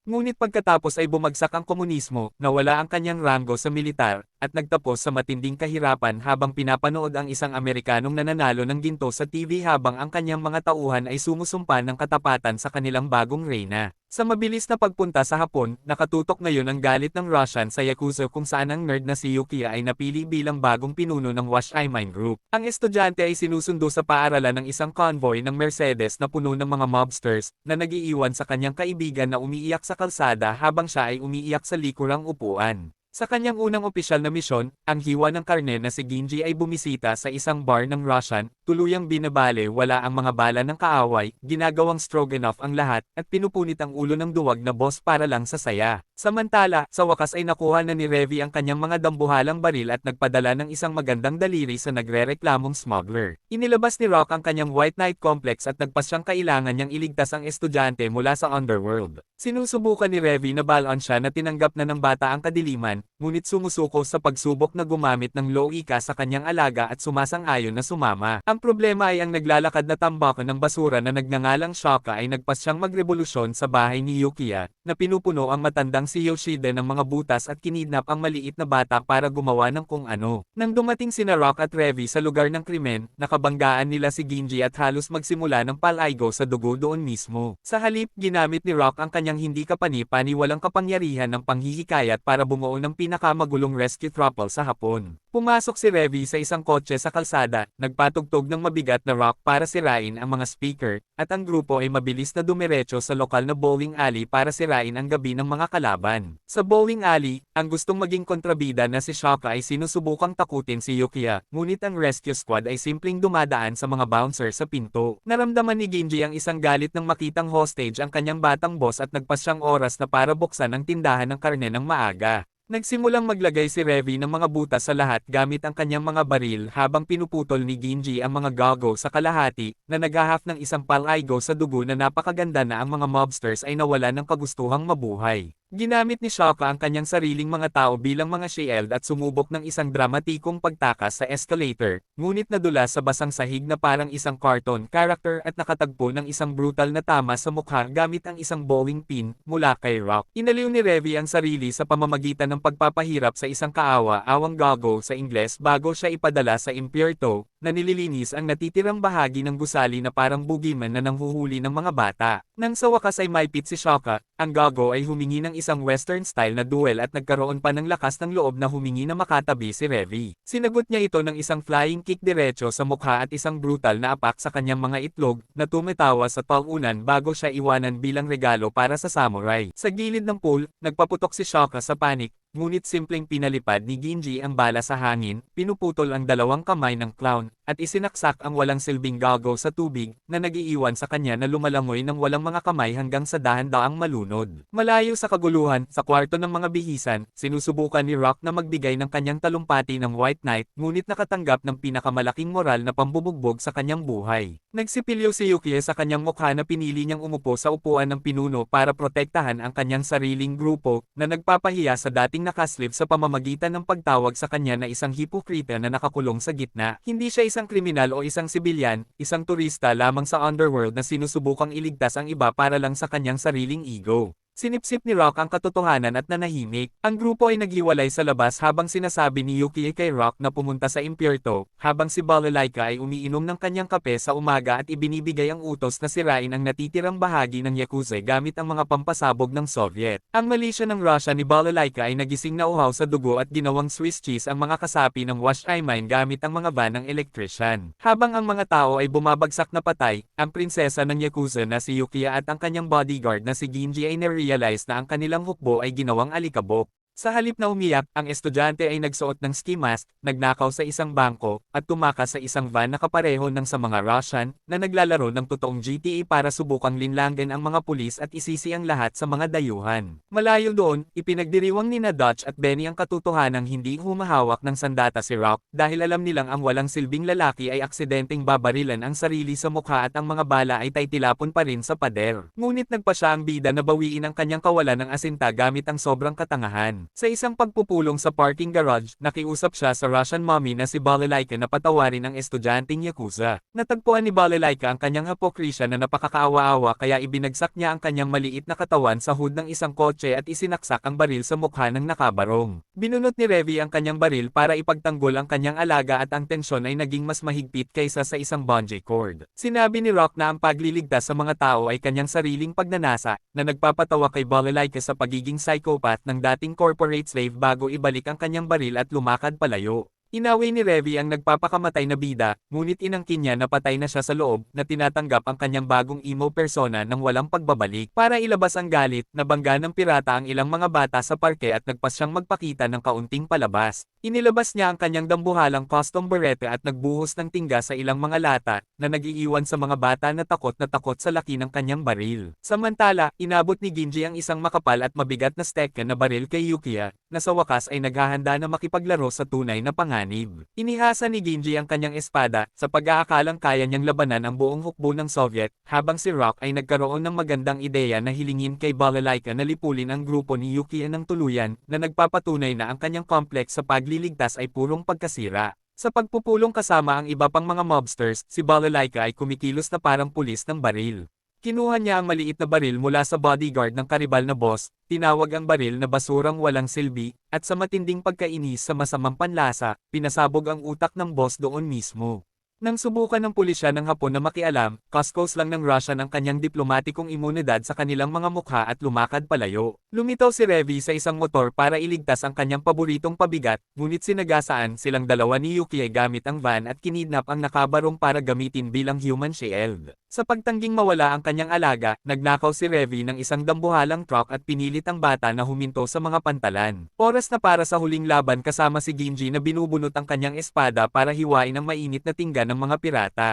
Ngunit pagkatapos ay bumagsak ang komunismo, nawala ang kanyang ranggo sa militar, at nagtapos sa matinding kahirapan habang pinapanood ang isang Amerikanong nananalo ng ginto sa TV habang ang kanyang mga tauhan ay sumusumpa ng katapatan sa kanilang bagong reyna. Sa mabilis na pagpunta sa Hapon, nakatutok ngayon ang galit ng Russian sa Yakuza kung saan ang nerd na si Yukiya ay napili bilang bagong pinuno ng Wash I Mine Group. Ang estudyante ay sinusundo sa paaralan ng isang convoy ng Mercedes na puno ng mga mobsters, na nagiiwan sa kanyang kaibigan na umiiyak sa kalsada habang siya ay umiiyak sa likurang upuan. Sa kanyang unang opisyal na misyon, ang hiwa ng karne na si Ginji ay bumisita sa isang bar ng Russian, tuluyang binabale wala ang mga bala ng kaaway, ginagawang stroganoff ang lahat, at pinupunit ang ulo ng duwag na boss para lang sa saya. Samantala, sa wakas ay nakuha na ni Revy ang kanyang mga dambuhalang baril at nagpadala ng isang magandang daliri sa nagrereklamong smuggler. Inilabas ni Rock ang kanyang White Knight Complex at nagpasyang kailangan niyang iligtas ang estudyante mula sa underworld. Sinusubukan ni Revy na balon siya na tinanggap na ng bata ang kadiliman, ngunit sumusuko sa pagsubok na gumamit ng loika sa kanyang alaga at sumasang-ayon na sumama. Ang problema ay ang naglalakad na tambako ng basura na nagngangalang Shaka ay nagpasyang magrevolusyon sa bahay ni Yukiya, na pinupuno ang matandang si Yoshida ng mga butas at kinidnap ang maliit na bata para gumawa ng kung ano. Nang dumating sina Rock at Revy sa lugar ng krimen, nakabanggaan nila si Ginji at halos magsimula ng palaygo sa dugo doon mismo. Sa halip, ginamit ni Rock ang kanyang hindi kapani-paniwalang kapangyarihan ng panghihikayat para bumuo ng pinakamagulong rescue trouble sa Hapon. Pumasok si Revy sa isang kotse sa kalsada, nagpatugtog ng mabigat na rock para sirain ang mga speaker, at ang grupo ay mabilis na dumiretso sa lokal na bowling alley para sirain ang gabi ng mga kalaban. Sa bowling alley, ang gustong maging kontrabida na si Shaka ay sinusubukang takutin si Yukiya, ngunit ang rescue squad ay simpleng dumadaan sa mga bouncer sa pinto. Naramdaman ni Ginji ang isang galit nang makitang hostage ang kanyang batang boss at nagpasyang oras na para buksan ang tindahan ng karne ng maaga. Nagsimulang maglagay si Revy ng mga butas sa lahat gamit ang kanyang mga baril habang pinuputol ni Ginji ang mga gago sa kalahati, na naghahap ng isang palaygo sa dugo na napakaganda na ang mga mobsters ay nawala ng kagustuhang mabuhay. Ginamit ni Shaka ang kanyang sariling mga tao bilang mga shield at sumubok ng isang dramatikong pagtakas sa escalator, ngunit nadula sa basang sahig na parang isang cartoon character at nakatagpo ng isang brutal na tama sa mukha gamit ang isang bowling pin mula kay Rock. Inaliw ni Revy ang sarili sa pamamagitan ng pagpapahirap sa isang kaawa-awang gago sa Ingles bago siya ipadala sa impyerno, na nililinis ang natitirang bahagi ng gusali na parang boogeyman na nanghuhuli ng mga bata. Nang sa wakas ay maipit si Shaka, ang gago ay humingi ng isang western-style na duel at nagkaroon pa ng lakas ng loob na humingi na makatabi si Revy. Sinagot niya ito ng isang flying kick diretso sa mukha at isang brutal na apak sa kanyang mga itlog, na tumatawa sa talunan bago siya iwanan bilang regalo para sa samurai. Sa gilid ng pool, nagpaputok si Shaka sa panik, ngunit simpleng pinalipad ni Ginji ang bala sa hangin, pinuputol ang dalawang kamay ng clown, at isinaksak ang walang silbing gago sa tubig, na nagiiwan sa kanya na lumalangoy ng walang mga kamay hanggang sa dahan-daang malunod. Malayo sa kaguluhan, sa kwarto ng mga bihisan, sinusubukan ni Rock na magbigay ng kanyang talumpati ng White Knight, ngunit nakatanggap ng pinakamalaking moral na pambubugbog sa kanyang buhay. Nagsipilyo si Yuki sa kanyang mukha na pinili niyang umupo sa upuan ng pinuno para protektahan ang kanyang sariling grupo, na nagpapahiya sa dating nakaslip sa pamamagitan ng pagtawag sa kanya na isang hipokrita na nakakulong sa gitna. Hindi siya isang kriminal o isang sibilyan, isang turista lamang sa underworld na sinusubukang iligtas ang iba para lang sa kanyang sariling ego. Sinipsip ni Rock ang katotohanan at nanahimik. Ang grupo ay naghiwalay sa labas habang sinasabi ni Yuki kay Rock na pumunta sa impyerno, habang si Balalaika ay umiinom ng kanyang kape sa umaga at ibinibigay ang utos na sirain ang natitirang bahagi ng Yakuza gamit ang mga pampasabog ng Soviet. Ang malisya ng Russia ni Balalaika ay nagising na uhaw sa dugo at ginawang Swiss cheese ang mga kasapi ng Wash I Mine gamit ang mga van ng electrician. Habang ang mga tao ay bumabagsak na patay, ang prinsesa ng Yakuza na si Yukiya at ang kanyang bodyguard na si Ginji ay realize na ang kanilang hukbo ay ginawang alikabok. Sa halip na umiyak, ang estudyante ay nagsuot ng ski mask, nagnakaw sa isang bangko, at tumakas sa isang van na kapareho ng sa mga Russian, na naglalaro ng totoong GTA para subukang linlanggan ang mga pulis at isisi ang lahat sa mga dayuhan. Malayo doon, ipinagdiriwang nina Dutch at Benny ang katotohanang hindi humahawak ng sandata si Rock, dahil alam nilang ang walang silbing lalaki ay aksidenteng babarilan ang sarili sa mukha at ang mga bala ay taytilapon pa rin sa pader. Ngunit nagpa siya ang bida na bawiin ang kanyang kawalan ng asinta gamit ang sobrang katangahan. Sa isang pagpupulong sa parking garage, nakiusap siya sa Russian mommy na si Balalaika na patawarin ang estudyanteng Yakuza. Natagpuan ni Balalaika ang kanyang hipokrisya na napakakaawa-awa kaya ibinagsak niya ang kanyang maliit na katawan sa hood ng isang kotse at isinaksak ang baril sa mukha ng nakabarong. Binunot ni Revy ang kanyang baril para ipagtanggol ang kanyang alaga at ang tensyon ay naging mas mahigpit kaysa sa isang bungee cord. Sinabi ni Rock na ang pagliligtas sa mga tao ay kanyang sariling pagnanasa, na nagpapatawa kay Balalaika sa pagiging psychopath ng dating corporate slave bago ibalik ang kanyang baril at lumakad palayo. Inaway ni Revy ang nagpapakamatay na bida, ngunit inangkin niya na patay na siya sa loob, na tinatanggap ang kanyang bagong emo persona ng walang pagbabalik. Para ilabas ang galit, nabangga ng pirata ang ilang mga bata sa parke at nagpas siyang magpakita ng kaunting palabas. Inilabas niya ang kanyang dambuhalang custom berete at nagbuhos ng tingga sa ilang mga lata, na nag-iiwan sa mga bata na takot sa laki ng kanyang baril. Samantala, inabot ni Ginji ang isang makapal at mabigat na stekken na baril kay Yukiya, na sa wakas ay naghahanda na makipaglaro sa tunay na panganib. Inihasa ni Ginji ang kanyang espada, sa pag-aakalang kaya niyang labanan ang buong hukbo ng Soviet, habang si Rock ay nagkaroon ng magandang ideya na hilingin kay Balalaika na lipulin ang grupo ni Yukiya ng tuluyan, na nagpapatunay na ang kanyang complex sa pagliligtas ay purong pagkasira. Sa pagpupulong kasama ang iba pang mga mobsters, si Balalaika ay kumikilos na parang pulis ng baril. Kinuha niya ang maliit na baril mula sa bodyguard ng karibal na boss, tinawag ang baril na basurang walang silbi, at sa matinding pagkainis sa masamang panlasa, pinasabog ang utak ng boss doon mismo. Nang subukan ng pulisya ng Hapon na makialam, kaskos lang ng Russia ng kanyang diplomatikong imunidad sa kanilang mga mukha at lumakad palayo. Lumitaw si Revy sa isang motor para iligtas ang kanyang paboritong pabigat, ngunit sinagasaan silang dalawa ni Yukiya gamit ang van at kinidnap ang nakabarong para gamitin bilang human shield. Sa pagtangging mawala ang kanyang alaga, nagnakaw si Revy ng isang dambuhalang truck at pinilit ang bata na huminto sa mga pantalan. Oras na para sa huling laban kasama si Ginji na binubunot ang kanyang espada para hiwain ang mainit na tingga ng mga pirata.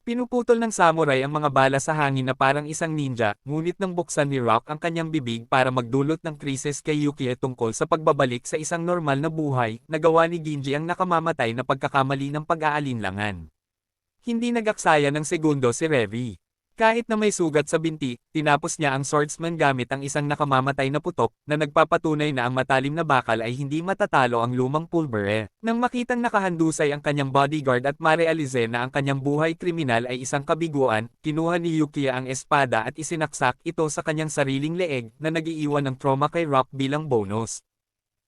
Pinuputol ng samurai ang mga bala sa hangin na parang isang ninja, ngunit nang buksan ni Rock ang kanyang bibig para magdulot ng krisis kay Yukiya tungkol sa pagbabalik sa isang normal na buhay, nagawa ni Ginji ang nakamamatay na pagkakamali ng pag-aalinlangan. Hindi nagaksaya ng segundo si Revy. Kahit na may sugat sa binti, tinapos niya ang swordsman gamit ang isang nakamamatay na putok, na nagpapatunay na ang matalim na bakal ay hindi matatalo ang lumang pulbere. Nang makitang nakahandusay ang kanyang bodyguard at marealize na ang kanyang buhay kriminal ay isang kabiguan, kinuha ni Yukiya ang espada at isinaksak ito sa kanyang sariling leeg, na nag-iiwan ng trauma kay Rock bilang bonus.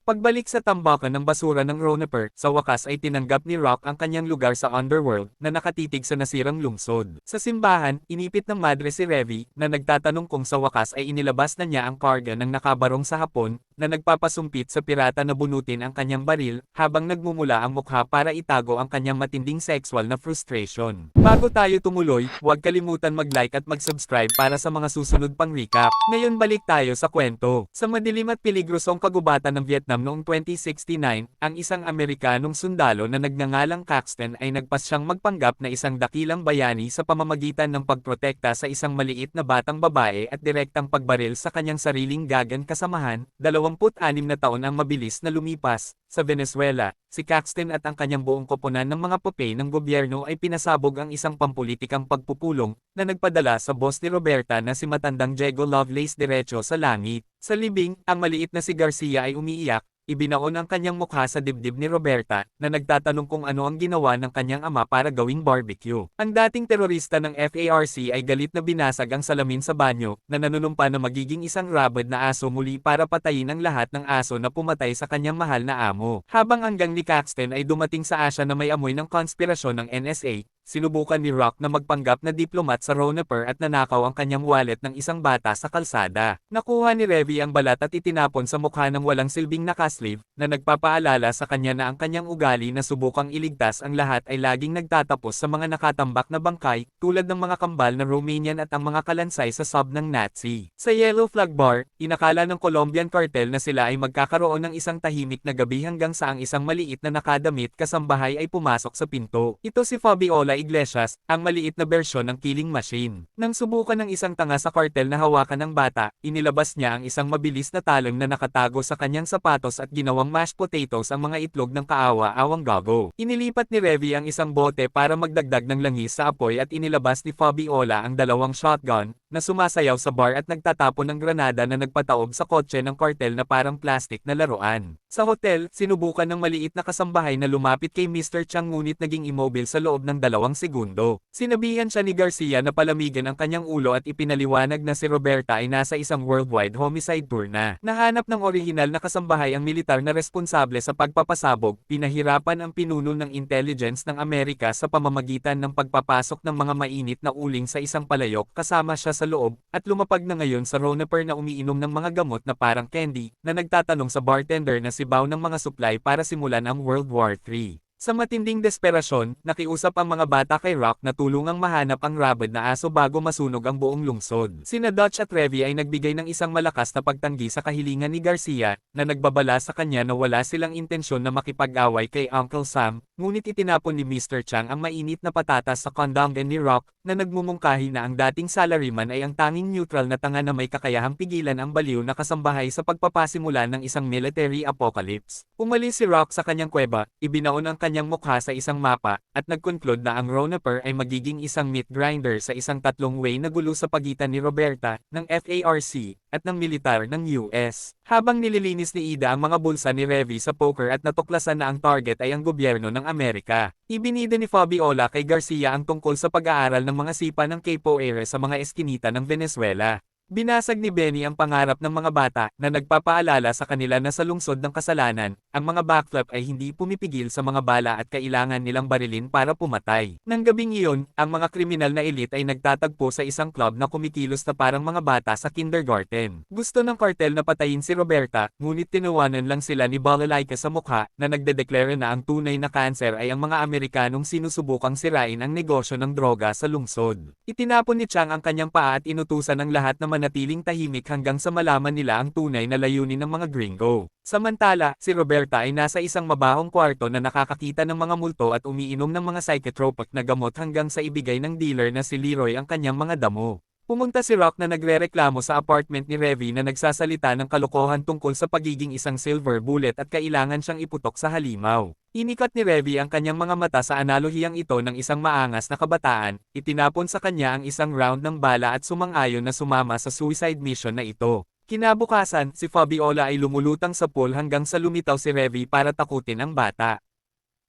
Pagbalik sa tambakan ng basura ng Ronaper, sa wakas ay tinanggap ni Rock ang kanyang lugar sa underworld, na nakatitig sa nasirang lungsod. Sa simbahan, inipit ng madre si Revy, na nagtatanong kung sa wakas ay inilabas na niya ang karga ng nakabarong sa Hapon, na nagpapasumpit sa pirata na bunutin ang kanyang baril, habang nagmumula ang mukha para itago ang kanyang matinding sexual na frustration. Bago tayo tumuloy, huwag kalimutan mag-like at mag-subscribe para sa mga susunod pang recap. Ngayon balik tayo sa kwento. Sa madilim at peligrosong kagubatan ng Vietnam noong 2069, ang isang Amerikanong sundalo na nagngangalang Caxton ay nagpasyang magpanggap na isang dakilang bayani sa pamamagitan ng pagprotekta sa isang maliit na batang babae at direktang pagbaril sa kanyang sariling gagan kasamahan. 26 na taon ang mabilis na lumipas. Sa Venezuela, si Caxton at ang kanyang buong koponan ng mga popey ng gobyerno ay pinasabog ang isang pampulitikang pagpupulong, na nagpadala sa boss ni Roberta na si matandang Diego Lovelace diretso sa langit. Sa libing, ang maliit na si Garcia ay umiiyak. Ibinaon ang kanyang mukha sa dibdib ni Roberta, na nagtatanong kung ano ang ginawa ng kanyang ama para gawing barbecue. Ang dating terorista ng FARC ay galit na binasag ang salamin sa banyo, na nanunumpa na magiging isang rabid na aso muli para patayin ang lahat ng aso na pumatay sa kanyang mahal na amo. Habang ang gang ni Caxton ay dumating sa Asia na may amoy ng konspirasyon ng NSA, sinubukan ni Rock na magpanggap na diplomat sa Ronaper at nanakaw ang kanyang wallet ng isang bata sa kalsada. Nakuha ni Revy ang balat at itinapon sa mukha ng walang silbing nakasleeve, na nagpapaalala sa kanya na ang kanyang ugali na subukang iligtas ang lahat ay laging nagtatapos sa mga nakatambak na bangkay, tulad ng mga kambal na Romanian at ang mga kalansay sa sub ng Nazi. Sa Yellow Flag Bar, inakala ng Colombian cartel na sila ay magkakaroon ng isang tahimik na gabi hanggang sa ang isang maliit na nakadamit kasambahay ay pumasok sa pinto. Ito si Fabiola Paula Iglesias, ang maliit na bersyon ng killing machine. Nang subukan ng isang tanga sa kartel na hawakan ng bata, inilabas niya ang isang mabilis na talon na nakatago sa kanyang sapatos at ginawang mashed potatoes ang mga itlog ng kaawa-awang gago. Inilipat ni Revy ang isang bote para magdagdag ng langis sa apoy at inilabas ni Fabiola ang dalawang shotgun, na sumasayaw sa bar at nagtatapon ng granada na nagpataob sa kotse ng kartel na parang plastic na laruan. Sa hotel, sinubukan ng maliit na kasambahay na lumapit kay Mr. Chang ngunit naging immobile sa loob ng 2 segundo. Sinabihan siya ni Garcia na palamigan ang kanyang ulo at ipinaliwanag na si Roberta ay nasa isang worldwide homicide tour na. Nahanap ng orihinal na kasambahay ang militar na responsable sa pagpapasabog, pinahirapan ang pinuno ng intelligence ng Amerika sa pamamagitan ng pagpapasok ng mga mainit na uling sa isang palayok kasama siya sa loob, at lumapag na ngayon sa Ronaper na umiinom ng mga gamot na parang candy, na nagtatanong sa bartender na sibaw ng mga supply para simulan ang World War III. Sa matinding desperasyon, nakiusap ang mga bata kay Rock na tulungang mahanap ang rabid na aso bago masunog ang buong lungsod. Sina Dutch at Revy ay nagbigay ng isang malakas na pagtanggi sa kahilingan ni Garcia, na nagbabala sa kanya na wala silang intensyon na makipag-away kay Uncle Sam, ngunit itinapon ni Mr. Chang ang mainit na patatas sa kondongan ni Rock, na nagmumungkahi na ang dating salaryman ay ang tanging neutral na tanga na may kakayahang pigilan ang baliw na kasambahay sa pagpapasimula ng isang military apocalypse. Umalis si Rock sa kanyang kuweba, ibinaon ang kanyang mukha sa isang mapa, at nag-conclude na ang Ronaper ay magiging isang meat grinder sa isang 3-way na gulo sa pagitan ni Roberta, ng FARC, at ng militar ng US. Habang nililinis ni Ida ang mga bulsa ni Revy sa poker at natuklasan na ang target ay ang gobyerno ng Amerika, ibinida ni Fabiola kay Garcia ang tungkol sa pag-aaral ng mga sipa ng capoeira sa mga eskinita ng Venezuela. Binasag ni Benny ang pangarap ng mga bata, na nagpapaalala sa kanila na sa lungsod ng kasalanan, ang mga backflip ay hindi pumipigil sa mga bala at kailangan nilang barilin para pumatay. Nang gabing iyon, ang mga kriminal na elite ay nagtatagpo sa isang club na kumikilos na parang mga bata sa kindergarten. Gusto ng kartel na patayin si Roberta, ngunit tinuwanan lang sila ni Balalaika sa mukha, na nagdedeklara na ang tunay na kanser ay ang mga Amerikanong sinusubukang sirain ang negosyo ng droga sa lungsod. Itinapon ni Chang ang kanyang paa at inutusan ng lahat na manatiling tahimik hanggang sa malaman nila ang tunay na layunin ng mga gringo. Samantala, si Roberta ay nasa isang mabahong kwarto na nakakakita ng mga multo at umiinom ng mga psychotropic na gamot hanggang sa ibigay ng dealer na si Leroy ang kanyang mga damo. Pumunta si Rock na nagrereklamo sa apartment ni Revy na nagsasalita ng kalokohan tungkol sa pagiging isang silver bullet at kailangan siyang iputok sa halimaw. Inikat ni Revy ang kanyang mga mata sa analogiyang ito ng isang maangas na kabataan, itinapon sa kanya ang isang round ng bala at sumang-ayon na sumama sa suicide mission na ito. Kinabukasan, si Fabiola ay lumulutang sa pool hanggang sa lumitaw si Revy para takutin ang bata.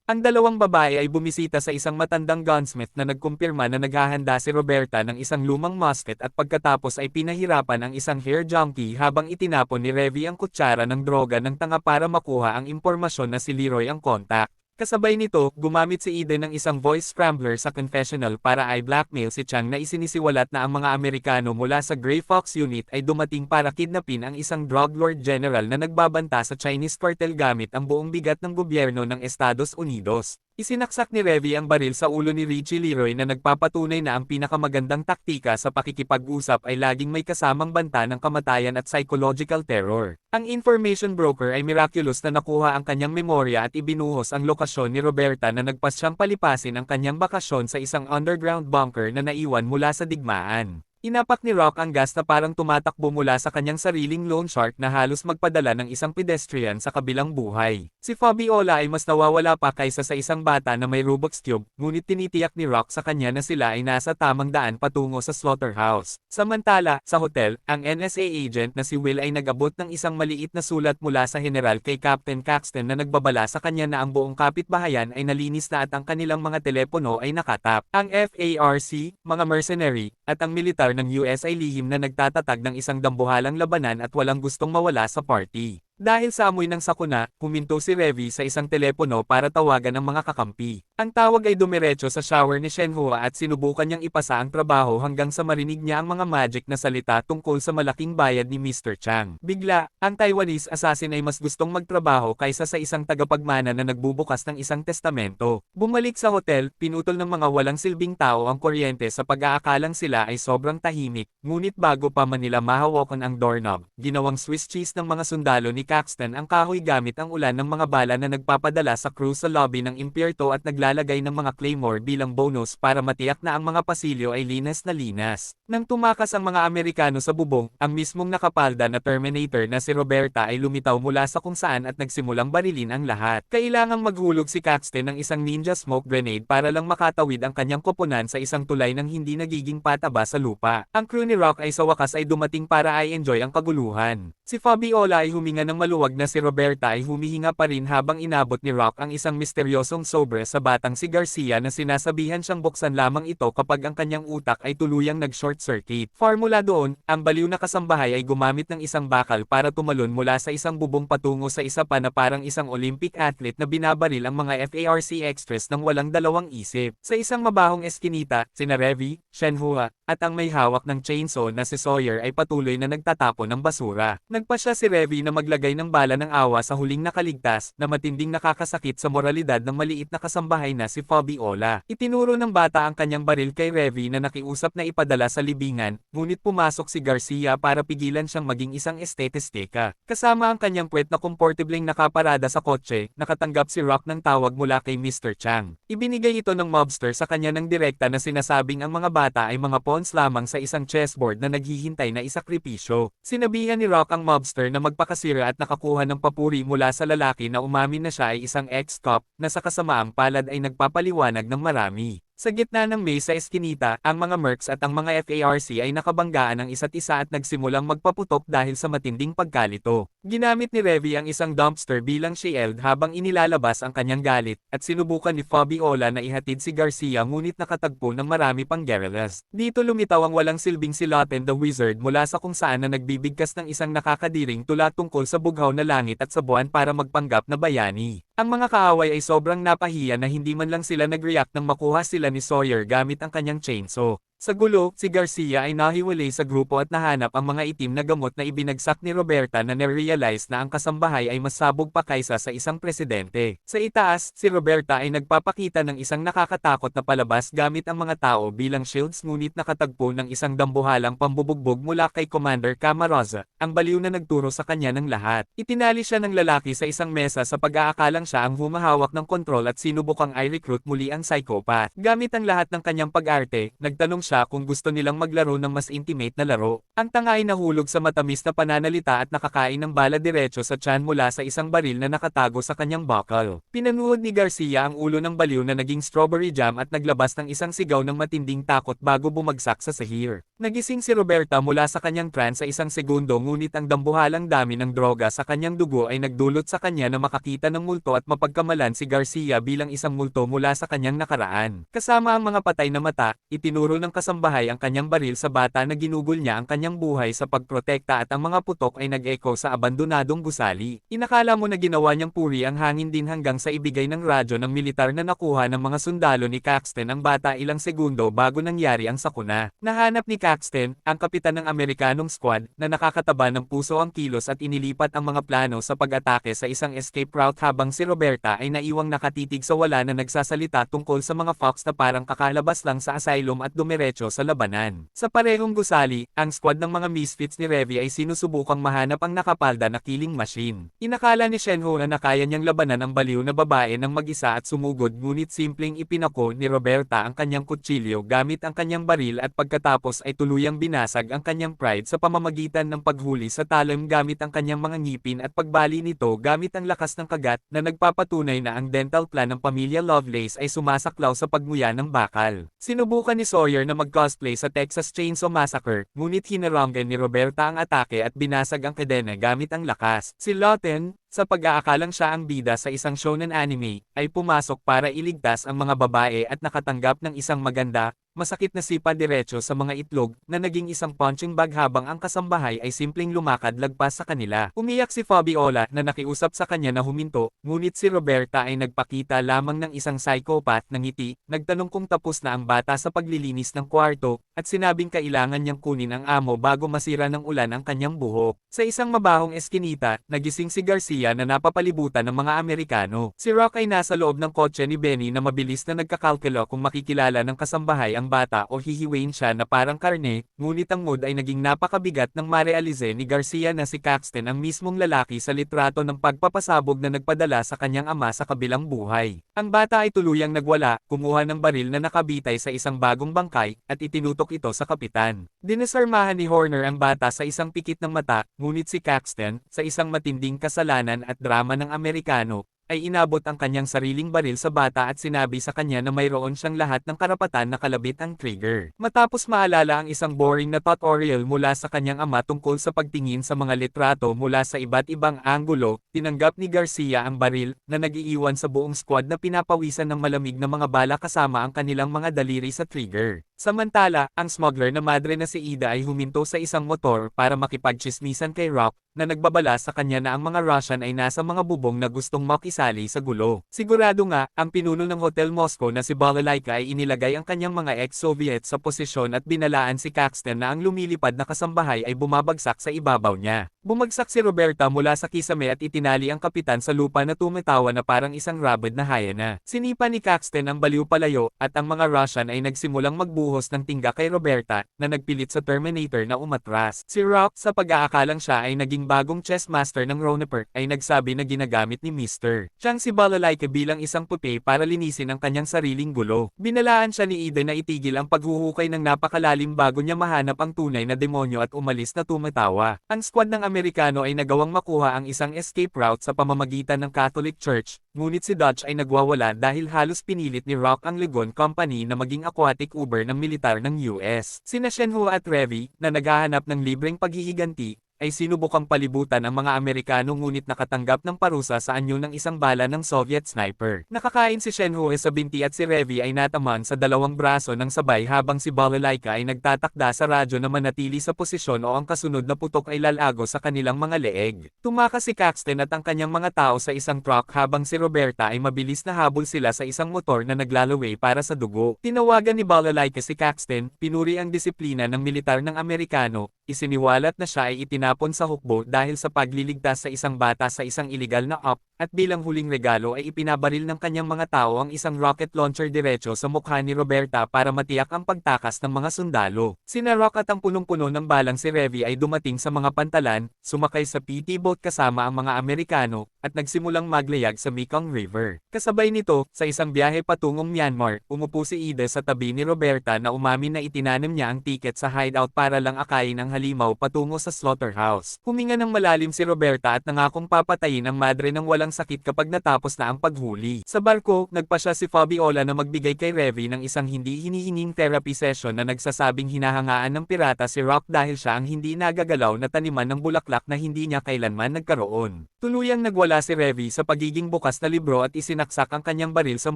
Ang dalawang babae ay bumisita sa isang matandang gunsmith na nagkumpirma na naghahanda si Roberta ng isang lumang musket at pagkatapos ay pinahirapan ang isang hair junkie habang itinapon ni Revy ang kutsara ng droga ng tanga para makuha ang impormasyon na si Leroy ang kontak. Kasabay nito, gumamit si Eden ng isang voice scrambler sa confessional para i-blackmail si Chang na isinisiwalat na ang mga Amerikano mula sa Grey Fox Unit ay dumating para kidnapin ang isang drug lord general na nagbabanta sa Chinese cartel gamit ang buong bigat ng gobyerno ng Estados Unidos. Isinaksak ni Revy ang baril sa ulo ni Richie Leroy na nagpapatunay na ang pinakamagandang taktika sa pakikipag-usap ay laging may kasamang banta ng kamatayan at psychological terror. Ang information broker ay miraculous na nakuha ang kanyang memorya at ibinuhos ang lokasyon ni Roberta na nagpasyang palipasin ang kanyang bakasyon sa isang underground bunker na naiwan mula sa digmaan. Inapak ni Rock ang gas na parang tumatakbo mula sa kanyang sariling loan shark na halos magpadala ng isang pedestrian sa kabilang buhay. Si Fabiola ay mas nawawala pa kaysa sa isang bata na may Rubik's Cube, ngunit tinitiyak ni Rock sa kanya na sila ay nasa tamang daan patungo sa slaughterhouse. Samantala, sa hotel, ang NSA agent na si Will ay nag-abot ng isang maliit na sulat mula sa general kay Captain Caxton na nagbabala sa kanya na ang buong kapitbahayan ay nalinis na at ang kanilang mga telepono ay nakatap. Ang FARC, mga mercenary, at ang militar ng US ay lihim na nagtatatag ng isang dambuhalang labanan at walang gustong mawala sa party. Dahil sa amoy ng sakuna, huminto si Revy sa isang telepono para tawagan ang mga kakampi. Ang tawag ay dumiretso sa shower ni Shenhua at sinubukan niyang ipasa ang trabaho hanggang sa marinig niya ang mga magic na salita tungkol sa malaking bayad ni Mr. Chang. Bigla, ang Taiwanese assassin ay mas gustong magtrabaho kaysa sa isang tagapagmana na nagbubukas ng isang testamento. Bumalik sa hotel, pinutol ng mga walang silbing tao ang kuryente sa pag-aakalang sila ay sobrang tahimik, ngunit bago pa man nila mahawakan ang doorknob, ginawang Swiss cheese ng mga sundalo ni ni Caxton ang kahoy gamit ang ulan ng mga bala na nagpapadala sa crew sa lobby ng impyerto at naglalagay ng mga claymore bilang bonus para matiyak na ang mga pasilyo ay linas na linas. Nang tumakas ang mga Amerikano sa bubong, ang mismong nakapalda na Terminator na si Roberta ay lumitaw mula sa kung saan at nagsimulang barilin ang lahat. Kailangang maghulog si Caxton ng isang ninja smoke grenade para lang makatawid ang kanyang koponan sa isang tulay ng hindi nagiging pataba sa lupa. Ang crew ni Rock ay sa wakas ay dumating para i-enjoy ang kaguluhan. Si Fabiola ay huminga ng maluwag na si Roberta ay humihinga pa rin habang inabot ni Rock ang isang misteryosong sobre sa batang si Garcia na sinasabihan siyang buksan lamang ito kapag ang kanyang utak ay tuluyang nag-short circuit. Far mula doon, ang baliw na kasambahay ay gumamit ng isang bakal para tumalon mula sa isang bubong patungo sa isa pa na parang isang Olympic athlete na binabaril ang mga FARC extras ng walang dalawang isip. Sa isang mabahong eskinita, sina Revy, Shenhua, at ang may hawak ng chainsaw na si Sawyer ay patuloy na nagtatapon ng basura. Nagpasya si Revy na maglagay ng bala ng awa sa huling nakaligtas na matinding nakakasakit sa moralidad ng maliit na kasambahay na si Fabiola. Itinuro ng bata ang kanyang baril kay Revy na nakiusap na ipadala sa libingan, ngunit pumasok si Garcia para pigilan siyang maging isang estetistika. Kasama ang kanyang puwet na komportableng nakaparada sa kotse, nakatanggap si Rock ng tawag mula kay Mr. Chang. Ibinigay ito ng mobster sa kanya ng direkta na sinasabing ang mga bata ay mga pawns lamang sa isang chessboard na naghihintay na isakripisyo. Sinabihan ni Rock ang mobster na magpakasira at nakakuha ng papuri mula sa lalaki na umamin na siya ay isang ex-cop, na sa kasamaang palad ay nagpapaliwanag ng marami. Sa gitna ng maze sa eskinita, ang mga mercs at ang mga FARC ay nakabanggaan ng isa't isa at nagsimulang magpaputok dahil sa matinding pagkalito. Ginamit ni Revy ang isang dumpster bilang shield habang inilalabas ang kanyang galit, at sinubukan ni Fabiola na ihatid si Garcia ngunit nakatagpo ng marami pang guerrillas. Dito lumitaw ang walang silbing si Lawton the Wizard mula sa kung saan na nagbibigkas ng isang nakakadiring tula tungkol sa bughaw na langit at sa buwan para magpanggap na bayani. Ang mga kaaway ay sobrang napahiya na hindi man lang sila nag-react nang makuha sila ni Sawyer gamit ang kanyang chainsaw. Sa gulo, si Garcia ay nahiwalay sa grupo at nahanap ang mga itim na gamot na ibinagsak ni Roberta na narealize na ang kasambahay ay mas sabog pa kaysa sa isang presidente. Sa itaas, si Roberta ay nagpapakita ng isang nakakatakot na palabas gamit ang mga tao bilang shields ngunit nakatagpo ng isang dambuhalang pambubugbog mula kay Commander Camaroza, ang baliw na nagturo sa kanya ng lahat. Itinali siya ng lalaki sa isang mesa sa pag-aakalang siya ang humahawak ng kontrol at sinubukang i-recruit muli ang psychopath. Gamit ang lahat ng kanyang pag-arte, nagtanong siya kung gusto nilang maglaro ng mas intimate na laro. Ang tanga ay nahulog sa matamis na pananalita at nakakain ng bala diretso sa tiyan mula sa isang baril na nakatago sa kanyang buckle. Pinanuhod ni Garcia ang ulo ng baliw na naging strawberry jam at naglabas ng isang sigaw ng matinding takot bago bumagsak sa sahir. Nagising si Roberta mula sa kanyang trance sa isang segundo ngunit ang dambuhalang dami ng droga sa kanyang dugo ay nagdulot sa kanya na makakita ng multo at mapagkamalan si Garcia bilang isang multo mula sa kanyang nakaraan. Kasama ang mga patay na mata, itinuro ng kasambahay ang kanyang baril sa bata na ginugol niya ang kanyang buhay sa pagprotekta at ang mga putok ay nag-echo sa abandonadong gusali. Inakala mo na ginawa niyang puri ang hangin din hanggang sa ibigay ng radyo ng militar na nakuha ng mga sundalo ni Caxton ang bata ilang segundo bago nangyari ang sakuna. Nahanap ni Caxton, ang kapitan ng Amerikanong squad, na nakakataba ng puso ang kilos at inilipat ang mga plano sa pag-atake sa isang escape route habang si Roberta ay naiwang nakatitig sa wala na nagsasalita tungkol sa mga fox na parang kakalabas lang sa asylum at dumiretso sa labanan. Sa parehong gusali, ang squad ng mga misfits ni Revy ay sinusubukang mahanap ang nakapalda na killing machine. Inakala ni Shenhua na kaya niyang labanan ang baliw na babae ng mag-isa at sumugod ngunit simpleng ipinako ni Roberta ang kanyang kutsilyo gamit ang kanyang baril at pagkatapos ay tuluyang binasag ang kanyang pride sa pamamagitan ng paghuli sa talim gamit ang kanyang mga ngipin at pagbali nito gamit ang lakas ng kagat na nagpapatunay na ang dental plan ng pamilya Lovelace ay sumasaklaw sa pagmuya ng bakal. Sinubukan ni Sawyer na mag-cosplay sa Texas Chainsaw Massacre, ngunit hinaranggan ni Roberta ang atake at binasag ang kadena gamit ang lakas. Si Lawton, sa pag-aakalang siya ang bida sa isang shonen anime, ay pumasok para iligtas ang mga babae at nakatanggap ng isang maganda, masakit na sipa diretso sa mga itlog, na naging isang punching bag habang ang kasambahay ay simpleng lumakad lagpas sa kanila. Umiyak si Fabiola na nakiusap sa kanya na huminto, ngunit si Roberta ay nagpakita lamang ng isang psychopath na ngiti, nagtanong kung tapos na ang bata sa paglilinis ng kwarto, at sinabing kailangan niyang kunin ang amo bago masira ng ulan ang kanyang buhok. Sa isang mabahong eskinita, nagising si Garcia Garcia na napapalibutan ng mga Amerikano. Si Rock ay nasa loob ng kotse ni Benny na mabilis na nagkakalkulo kung makikilala ng kasambahay ang bata o hihiwain siya na parang karne, ngunit ang mood ay naging napakabigat nang marealize ni Garcia na si Caxton ang mismong lalaki sa litrato ng pagpapasabog na nagpadala sa kanyang ama sa kabilang buhay. Ang bata ay tuluyang nagwala, kumuha ng baril na nakabitay sa isang bagong bangkay, at itinutok ito sa kapitan. Dinesarmahan ni Horner ang bata sa isang pikit ng mata, ngunit si Caxton, sa isang matinding kasalanan at drama ng Amerikano, ay inabot ang kanyang sariling baril sa bata at sinabi sa kanya na mayroon siyang lahat ng karapatan na kalabit ang trigger. Matapos maalala ang isang boring na tutorial mula sa kanyang ama tungkol sa pagtingin sa mga litrato mula sa iba't ibang anggulo, tinanggap ni Garcia ang baril, na nag-iiwan sa buong squad na pinapawisan ng malamig na mga bala kasama ang kanilang mga daliri sa trigger. Samantala, ang smuggler na madre na si Ida ay huminto sa isang motor para makipagtsismisan kay Rock, na nagbabala sa kanya na ang mga Russian ay nasa mga bubong na gustong makisali sa gulo. Sigurado nga, ang pinuno ng Hotel Moscow na si Balalaika ay inilagay ang kanyang mga ex-Soviet sa posisyon at binalaan si Caxton na ang lumilipad na kasambahay ay bumabagsak sa ibabaw niya. Bumagsak si Roberta mula sa kisame at itinali ang kapitan sa lupa na tumatawa na parang isang rabid na hyena. Sinipa ni Caxton ang baliw palayo, at ang mga Russian ay nagsimulang magbuhos ng tingga kay Roberta, na nagpilit sa Terminator na umatras. Si Rock, sa pag-aakalang siya ay naging bagong chess master ng Roneperk, ay nagsabi na ginagamit ni Mr. Chang si Balalaika bilang isang pupe para linisin ang kanyang sariling gulo. Binalaan siya ni Ida na itigil ang paghuhukay ng napakalalim bago niya mahanap ang tunay na demonyo at umalis na tumatawa. Ang squad ng Amerikano ay nagawang makuha ang isang escape route sa pamamagitan ng Catholic Church, ngunit si Dutch ay nagwawala dahil halos pinilit ni Rock ang Legon Company na maging aquatic Uber ng militar ng US. Sina Shenhua at Revy, na naghahanap ng libreng paghihiganti, ay sinubukang palibutan ang mga Amerikano ngunit nakatanggap ng parusa sa anyo ng isang bala ng Soviet sniper. Nakakain si Shenhue sa binti at si Revy ay nataman sa dalawang braso ng sabay habang si Balalaika ay nagtatakda sa radyo na manatili sa posisyon o ang kasunod na putok ay lalago sa kanilang mga leeg. Tumakas si Caxton at ang kanyang mga tao sa isang truck habang si Roberta ay mabilis na habol sila sa isang motor na naglalaway para sa dugo. Tinawagan ni Balalaika si Caxton, pinuri ang disiplina ng militar ng Amerikano, isiniwalat na siya ay itinapon sa hukbo dahil sa pagliligtas sa isang bata sa isang iligal na op, at bilang huling regalo ay ipinabaril ng kanyang mga tao ang isang rocket launcher diretso sa mukha ni Roberta para matiyak ang pagtakas ng mga sundalo. Sina Rock at ang punong-puno ng balang si Revy ay dumating sa mga pantalan, sumakay sa PT boat kasama ang mga Amerikano, at nagsimulang maglayag sa Mekong River. Kasabay nito, sa isang biyahe patungong Myanmar, umupo si Ida sa tabi ni Roberta na umamin na itinanim niya ang tiket sa hideout para lang akayin ang halimaw patungo sa slaughterhouse. Huminga ng malalim si Roberta at nangakong papatayin ang madre ng walang sakit kapag natapos na ang paghuli. Sa barko, nagpa siya si Fabiola na magbigay kay Revy ng isang hindi hinihinging therapy session na nagsasabing hinahangaan ng pirata si Rock dahil siya ang hindi nagagalaw na taniman ng bulaklak na hindi niya kailanman nagkaroon. Tuluyang nagwala si Revy sa pagiging bukas na libro at isinaksak ang kanyang baril sa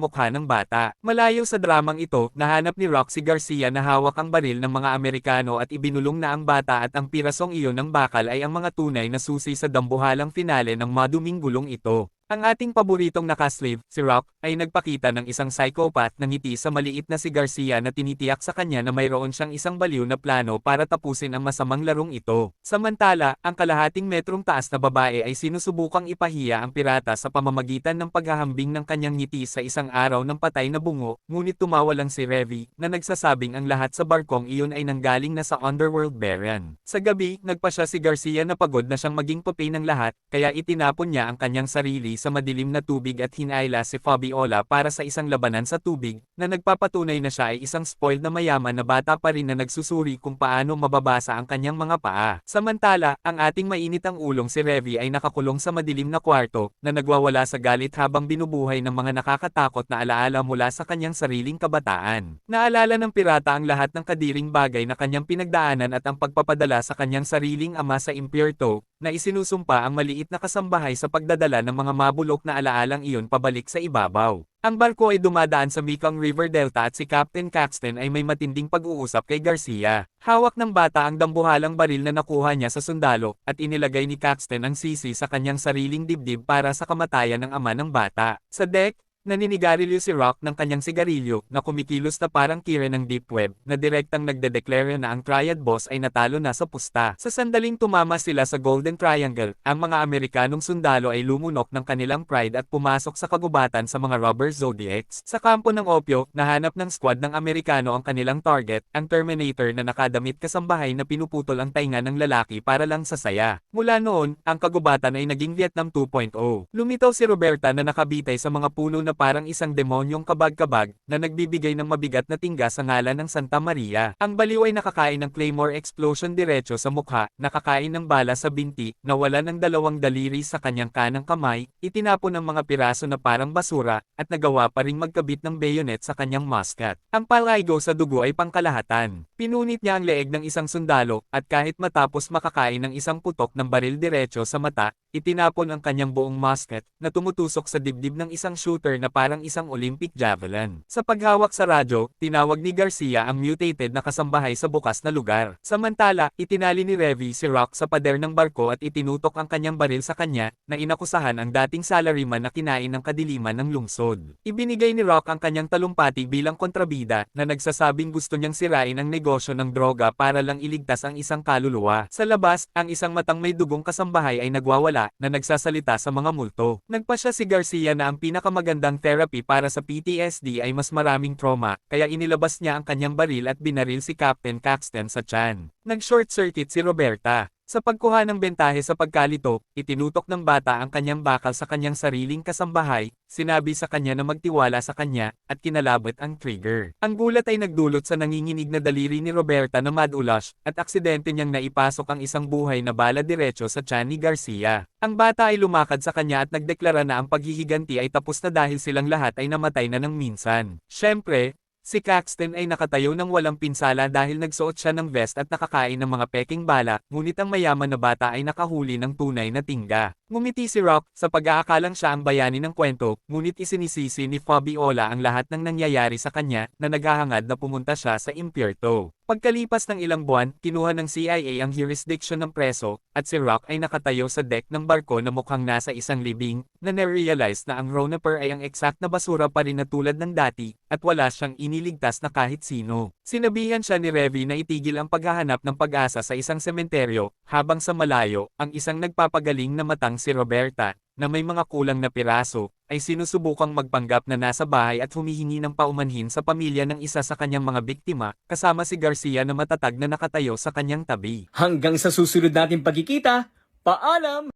mukha ng bata. Malayo sa dramang ito, nahanap ni Rock si Garcia na hawak ang baril ng mga Amerikano at ibinulong na ang bata at ang pirasong iyon ng bakal ay ang mga tunay na susi sa dambuhalang finale ng maduming gulong ito. Ang ating paboritong nakaslave, si Rock, ay nagpakita ng isang psychopath na ngiti sa maliit na si Garcia na tinitiyak sa kanya na mayroon siyang isang baliw na plano para tapusin ang masamang larong ito. Samantala, ang kalahating metrong taas na babae ay sinusubukang ipahiya ang pirata sa pamamagitan ng paghahambing ng kanyang ngiti sa isang araw ng patay na bungo, ngunit tumawa lang si Revy, na nagsasabing ang lahat sa barkong iyon ay nanggaling na sa Underworld Baron. Sa gabi, nagpa siya si Garcia na pagod na siyang maging pupi ng lahat, kaya itinapon niya ang kanyang sarili sa madilim na tubig at hinayla si Fabiola para sa isang labanan sa tubig, na nagpapatunay na siya ay isang spoiled na mayaman na bata pa rin na nagsusuri kung paano mababasa ang kanyang mga paa. Samantala, ang ating mainitang ulong si Revy ay nakakulong sa madilim na kwarto, na nagwawala sa galit habang binubuhay ng mga nakakatakot na alaala mula sa kanyang sariling kabataan. Naalala ng pirata ang lahat ng kadiring bagay na kanyang pinagdaanan at ang pagpapadala sa kanyang sariling ama sa impyerto, na isinusumpa ang maliit na kasambahay sa pagdadala ng mga mabulok na alaalang iyon pabalik sa ibabaw. Ang barko ay dumadaan sa Mekong River Delta at si Captain Caxton ay may matinding pag-uusap kay Garcia. Hawak ng bata ang dambuhalang baril na nakuha niya sa sundalo, at inilagay ni Caxton ang sisi sa kanyang sariling dibdib para sa kamatayan ng ama ng bata. Sa deck, Naninigarilyo si Rock ng kanyang sigarilyo na kumikilos na parang kire ng deep web na direktang nagdedeklara na ang Triad Boss ay natalo na sa pusta. Sa sandaling tumama sila sa Golden Triangle, ang mga Amerikanong sundalo ay lumunok ng kanilang pride at pumasok sa kagubatan sa mga rubber zodiacs. Sa kampo ng opyo, nahanap ng squad ng Amerikano ang kanilang target, ang Terminator na nakadamit kasambahay na pinuputol ang tainga ng lalaki para lang sa saya. Mula noon, ang kagubatan ay naging Vietnam 2.0. Lumitaw si Roberta na nakabitay sa mga puno na parang isang demonyong kabag-kabag na nagbibigay ng mabigat na tingga sa ngalan ng Santa Maria. Ang baliw ay nakakain ng claymore explosion diretso sa mukha, nakakain ng bala sa binti, nawala ng 2 daliri sa kanyang kanang kamay, itinapon ng mga piraso na parang basura, at nagawa pa ring magkabit ng bayonet sa kanyang muskat. Ang palaigo sa dugo ay pangkalahatan. Pinunit niya ang leeg ng isang sundalo, at kahit matapos makakain ng isang putok ng baril diretso sa mata, itinapon ang kanyang buong musket na tumutusok sa dibdib ng isang shooter na parang isang Olympic javelin. Sa paghawak sa radyo, tinawag ni Garcia ang mutated na kasambahay sa bukas na lugar. Samantala, itinali ni Revy si Rock sa pader ng barko at itinutok ang kanyang baril sa kanya na inakusahan ang dating salaryman na kinain ng kadiliman ng lungsod. Ibinigay ni Rock ang kanyang talumpati bilang kontrabida na nagsasabing gusto niyang sirain ang negosyo ng droga para lang iligtas ang isang kaluluwa. Sa labas, ang isang matang may dugong kasambahay ay nagwawala na nagsasalita sa mga multo. Nagpasya si Garcia na ang pinakamagandang therapy para sa PTSD ay mas maraming trauma, kaya inilabas niya ang kanyang baril at binaril si Captain Caxton sa tiyan. Nag-short circuit si Roberta. Sa pagkuha ng bentahe sa pagkalito, itinutok ng bata ang kanyang bakal sa kanyang sariling kasambahay, sinabi sa kanya na magtiwala sa kanya, at kinalabot ang trigger. Ang gulat ay nagdulot sa nanginginig na daliri ni Roberta na madulash, at aksidente niyang naipasok ang isang buhay na bala diretso sa tiyan ni Garcia. Ang bata ay lumakad sa kanya at nagdeklara na ang paghihiganti ay tapos na dahil silang lahat ay namatay na ng minsan. Siyempre, si Caxton ay nakatayo ng walang pinsala dahil nagsuot siya ng vest at nakakain ng mga peking bala, ngunit ang mayaman na bata ay nakahuli ng tunay na tingga. Ngumiti si Rock, sa pag-aakalang siya ang bayani ng kwento, ngunit isinisisi ni Fabiola ang lahat ng nangyayari sa kanya, na naghahangad na pumunta siya sa impyerno. Pagkalipas ng ilang buwan, kinuha ng CIA ang jurisdiction ng preso, at si Rock ay nakatayo sa deck ng barko na mukhang nasa isang libing, na narealize na ang Ronaper ay ang exact na basura pa rin na tulad ng dati, at wala siyang iniligtas na kahit sino. Sinabihan siya ni Revy na itigil ang paghahanap ng pag-asa sa isang sementeryo, habang sa malayo, ang isang nagpapagaling na matang si Roberta, na may mga kulang na piraso, ay sinusubukang magpanggap na nasa bahay at humihingi ng paumanhin sa pamilya ng isa sa kanyang mga biktima, kasama si Garcia na matatag na nakatayo sa kanyang tabi. Hanggang sa susunod nating pagkikita, paalam!